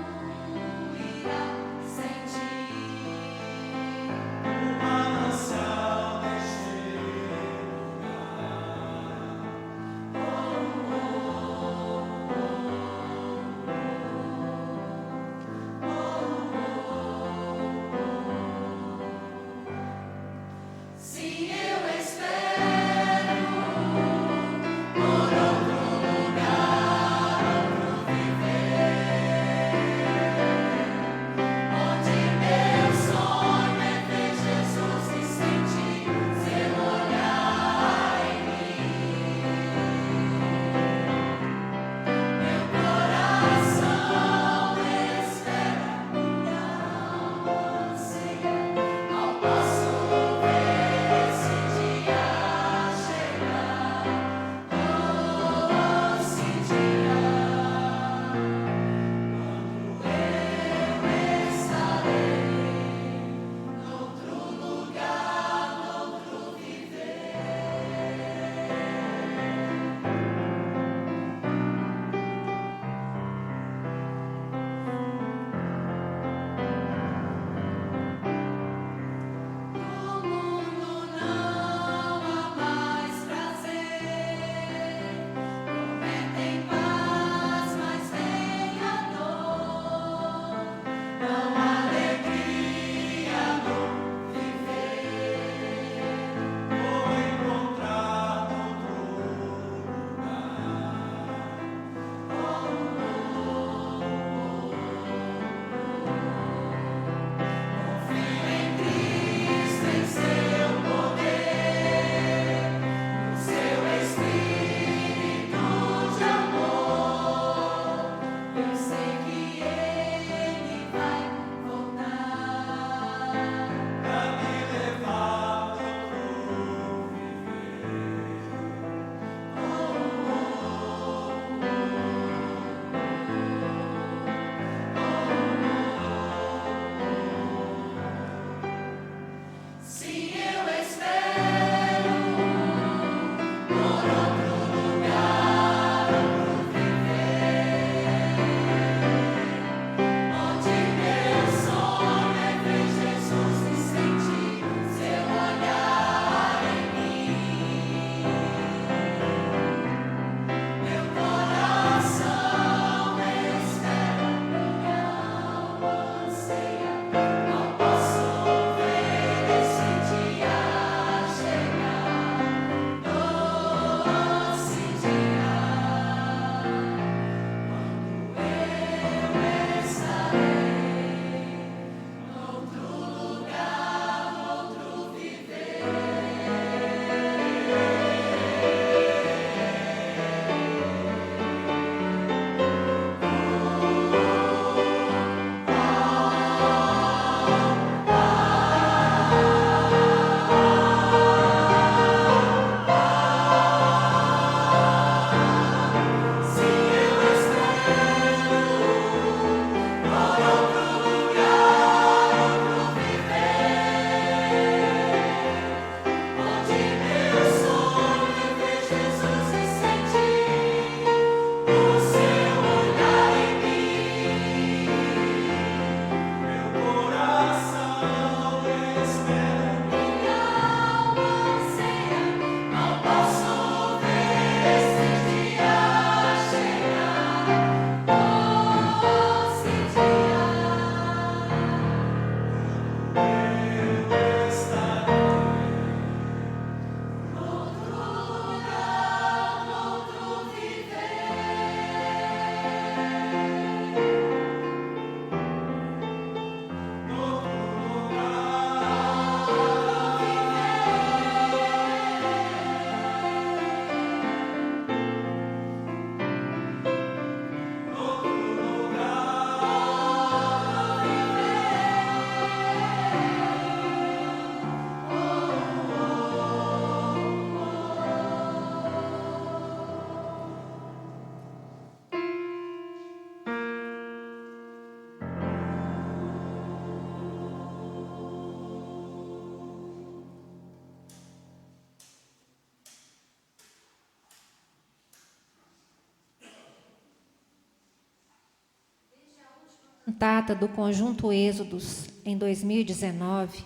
Data do Conjunto Êxodos em 2019,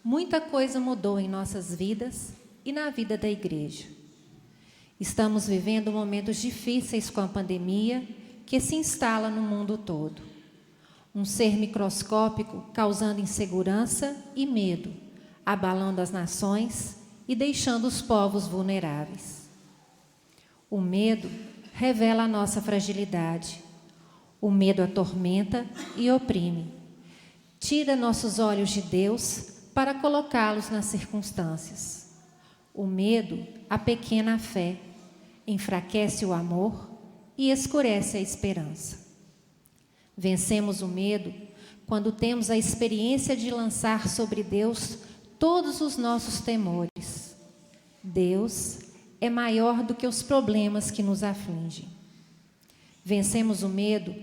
muita coisa mudou em nossas vidas e na vida da igreja. Estamos vivendo momentos difíceis com a pandemia que se instala no mundo todo. Um ser microscópico causando insegurança e medo, abalando as nações e deixando os povos vulneráveis. O medo revela a nossa fragilidade. O medo atormenta e oprime. Tira nossos olhos de Deus para colocá-los nas circunstâncias. O medo apequena a fé, enfraquece o amor e escurece a esperança. Vencemos o medo quando temos a experiência de lançar sobre Deus todos os nossos temores. Deus é maior do que os problemas que nos afligem. Vencemos o medo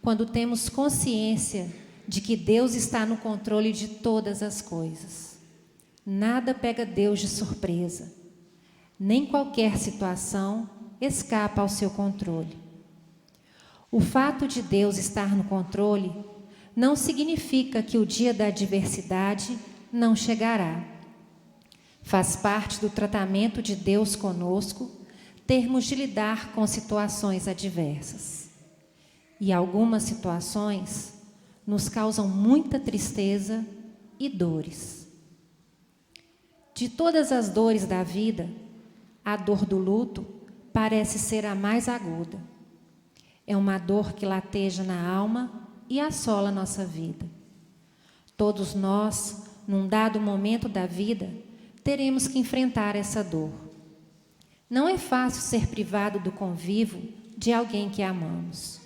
quando temos consciência de que Deus está no controle de todas as coisas. Nada pega Deus de surpresa. Nem qualquer situação escapa ao seu controle. O fato de Deus estar no controle não significa que o dia da adversidade não chegará. Faz parte do tratamento de Deus conosco termos de lidar com situações adversas. E algumas situações nos causam muita tristeza e dores. De todas as dores da vida, a dor do luto parece ser a mais aguda. É uma dor que lateja na alma e assola nossa vida. Todos nós, num dado momento da vida, teremos que enfrentar essa dor. Não é fácil ser privado do convívio de alguém que amamos.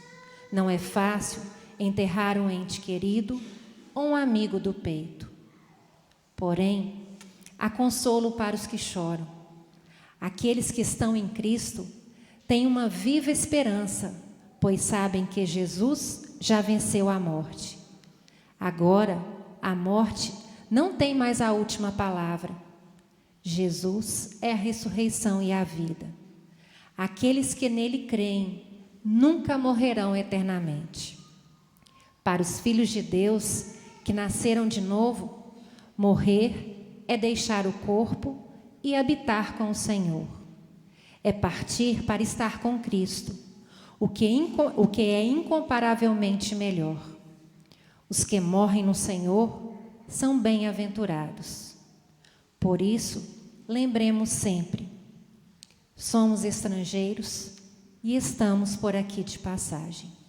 Não é fácil enterrar um ente querido ou um amigo do peito. Porém, há consolo para os que choram. Aqueles que estão em Cristo têm uma viva esperança, pois sabem que Jesus já venceu a morte. Agora, a morte não tem mais a última palavra. Jesus é a ressurreição e a vida. Aqueles que nele creem nunca morrerão eternamente. Para os filhos de Deus que nasceram de novo, morrer é deixar o corpo e habitar com o Senhor. É partir para estar com Cristo, o que é incomparavelmente melhor. Os que morrem no Senhor são bem-aventurados. Por isso, lembremos sempre, somos estrangeiros e estamos por aqui de passagem.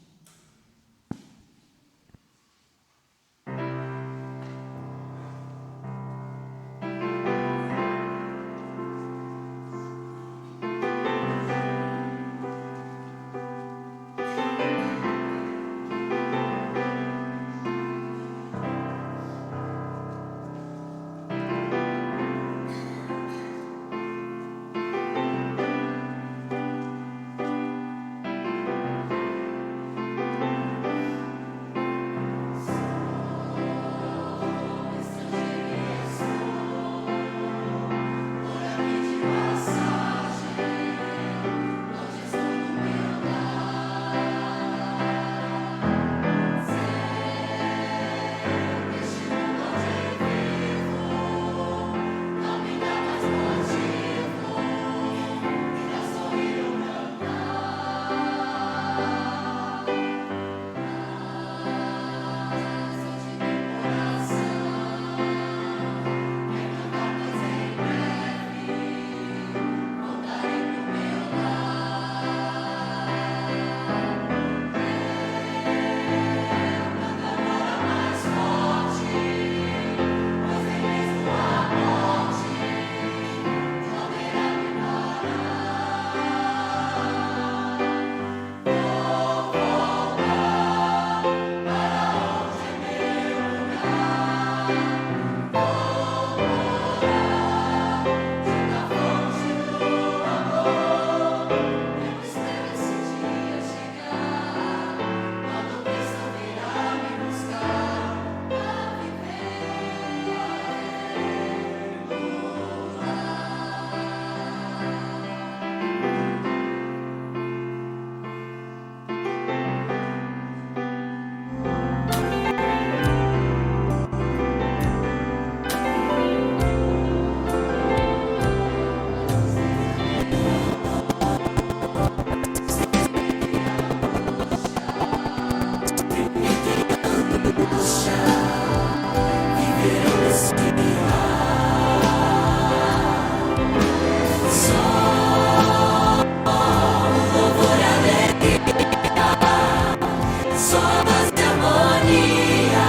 sombras de harmonia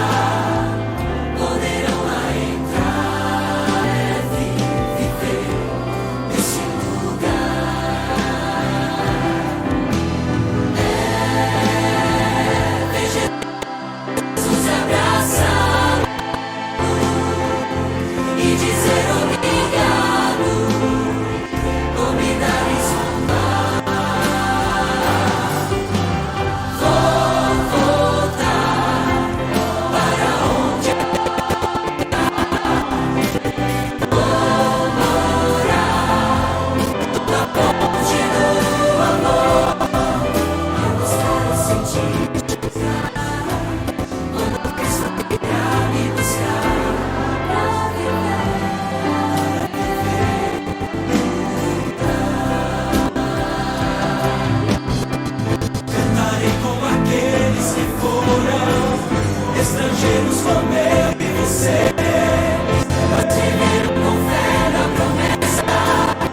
poderão lá entrar, viver nesse lugar. Vem Jesus abraçar e dizer obrigado por me dar isso. Cantarei com aqueles que foram estrangeiros como eu e você, mas viveram com fé na promessa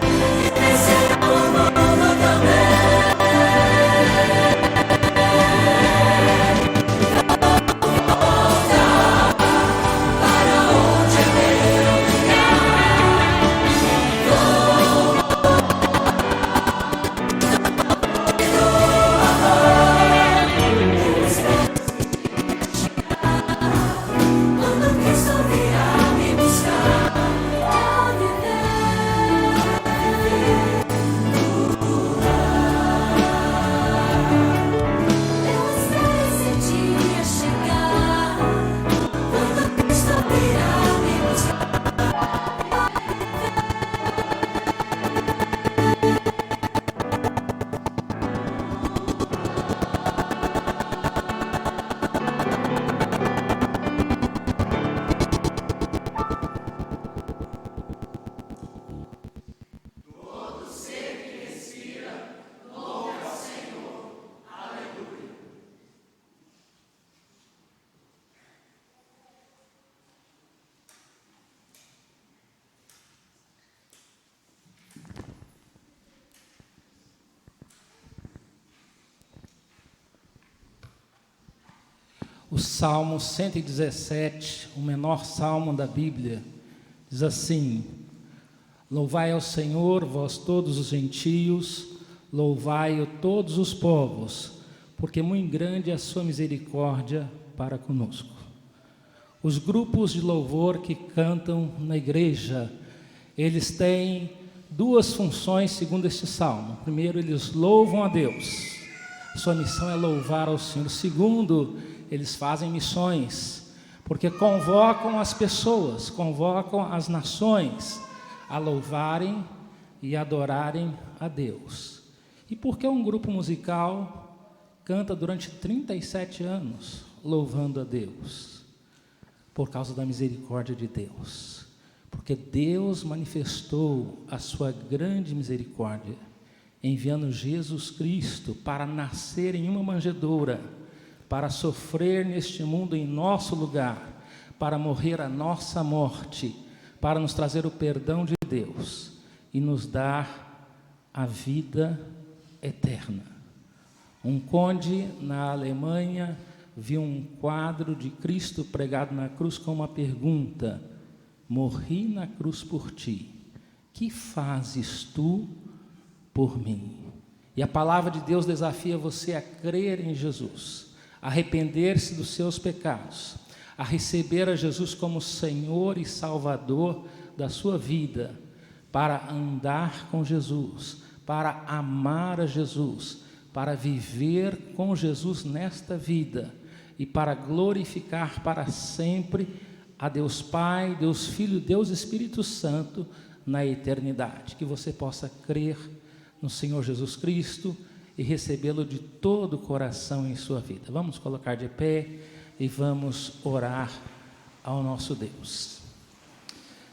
e vencerão o mundo também. Volta para onde é meu lugar. Quando Cristo virá me buscar pra viver eu espero esse dia chegar. Quando Cristo virá me buscar. O Salmo 117, o menor salmo da Bíblia, diz assim: louvai ao Senhor, vós todos os gentios, louvai-o todos os povos, porque muito grande é a sua misericórdia para conosco. Os grupos de louvor que cantam na igreja, eles têm duas funções segundo este salmo. Primeiro, eles louvam a Deus, sua missão é louvar ao Senhor. Segundo, eles fazem missões, porque convocam as pessoas, convocam as nações a louvarem e adorarem a Deus. E por que um grupo musical canta durante 37 anos louvando a Deus? Por causa da misericórdia de Deus. Porque Deus manifestou a sua grande misericórdia, enviando Jesus Cristo para nascer em uma manjedoura, para sofrer neste mundo em nosso lugar, para morrer a nossa morte, para nos trazer o perdão de Deus e nos dar a vida eterna. Um conde na Alemanha viu um quadro de Cristo pregado na cruz com uma pergunta: morri na cruz por ti, que fazes tu por mim? E a palavra de Deus desafia você a crer em Jesus, a arrepender-se dos seus pecados, a receber a Jesus como Senhor e Salvador da sua vida, para andar com Jesus, para amar a Jesus, para viver com Jesus nesta vida e para glorificar para sempre a Deus Pai, Deus Filho, Deus Espírito Santo na eternidade. Que você possa crer no Senhor Jesus Cristo e recebê-lo de todo o coração em sua vida. Vamos colocar de pé e vamos orar ao nosso Deus.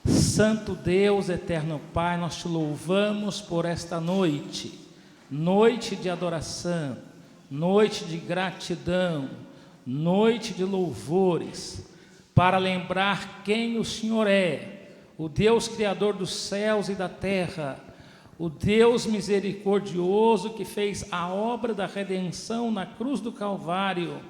Santo Deus, eterno Pai, nós te louvamos por esta noite, noite de adoração, noite de gratidão, noite de louvores, para lembrar quem o Senhor é, o Deus Criador dos céus e da terra, o Deus misericordioso que fez a obra da redenção na cruz do Calvário,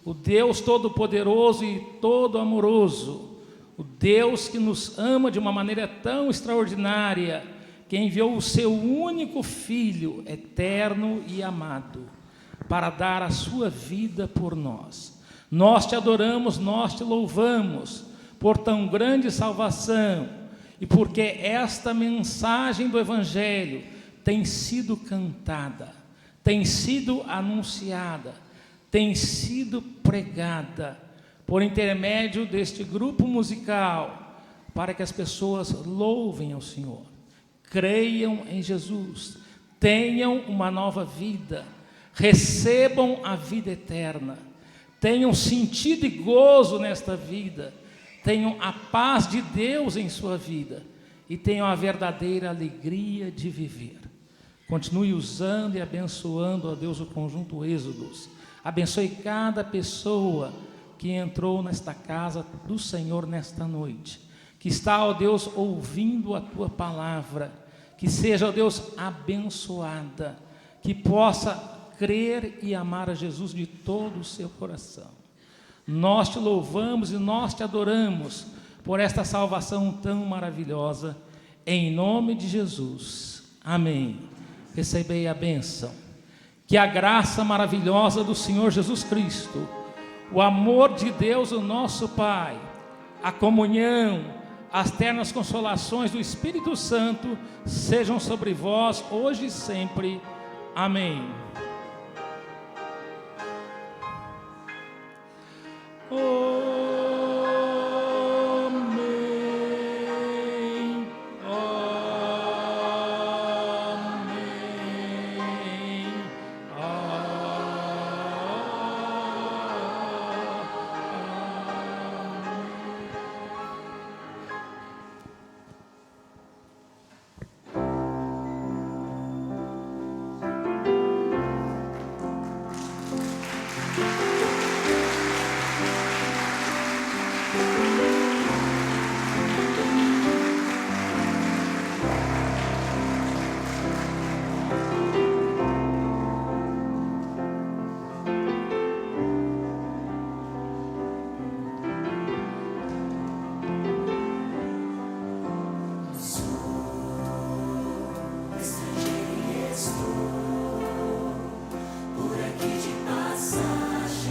o Deus todo-poderoso e todo-amoroso, o Deus que nos ama de uma maneira tão extraordinária, que enviou o seu único Filho, eterno e amado, para dar a sua vida por nós. Nós te adoramos, nós te louvamos por tão grande salvação e porque esta mensagem do Evangelho tem sido cantada, tem sido anunciada, tem sido pregada por intermédio deste grupo musical, para que as pessoas louvem ao Senhor, creiam em Jesus, tenham uma nova vida, recebam a vida eterna, tenham sentido e gozo nesta vida, tenham a paz de Deus em sua vida e tenham a verdadeira alegria de viver. Continue usando e abençoando, ó Deus, o conjunto Êxodos. Abençoe cada pessoa que entrou nesta casa do Senhor nesta noite, que está, ó Deus, ouvindo a Tua palavra, que seja, ó Deus, abençoada, que possa crer e amar a Jesus de todo o seu coração. Nós te louvamos e nós te adoramos por esta salvação tão maravilhosa, em nome de Jesus. Amém. Recebei a bênção. Que a graça maravilhosa do Senhor Jesus Cristo, o amor de Deus, o nosso Pai, a comunhão, as ternas consolações do Espírito Santo sejam sobre vós hoje e sempre. Amém. Amém. Amém. Estrangeiro estou, por aqui de passagem.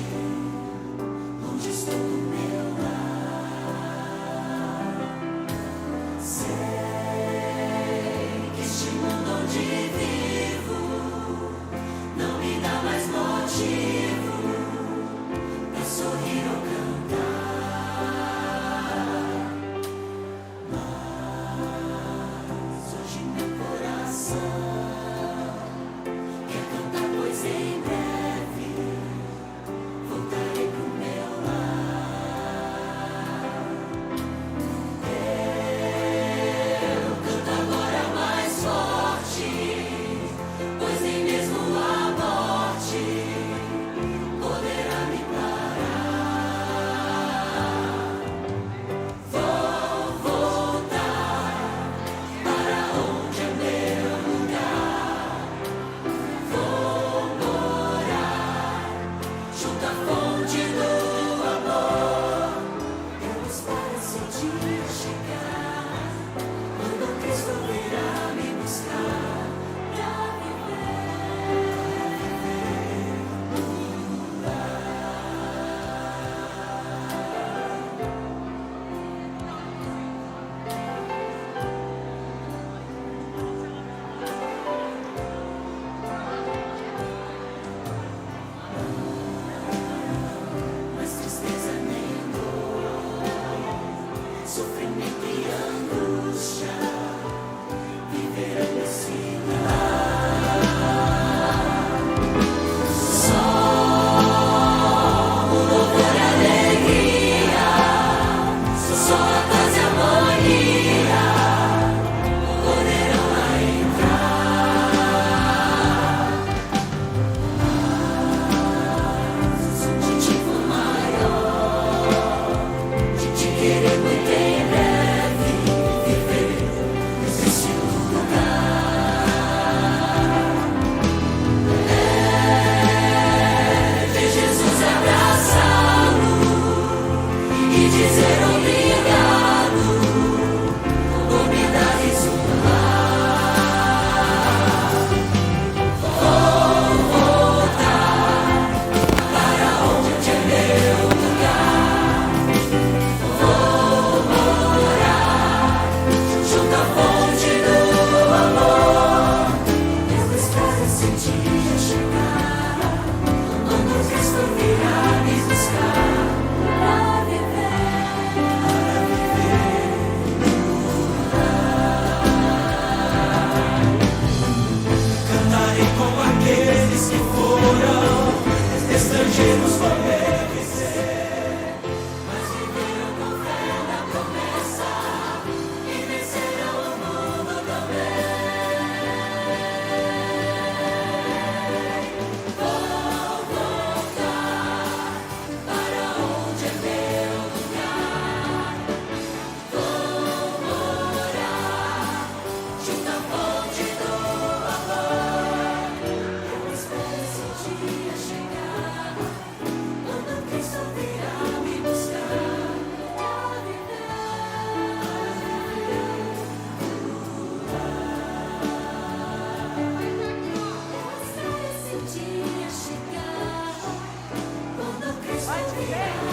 Vai te ver.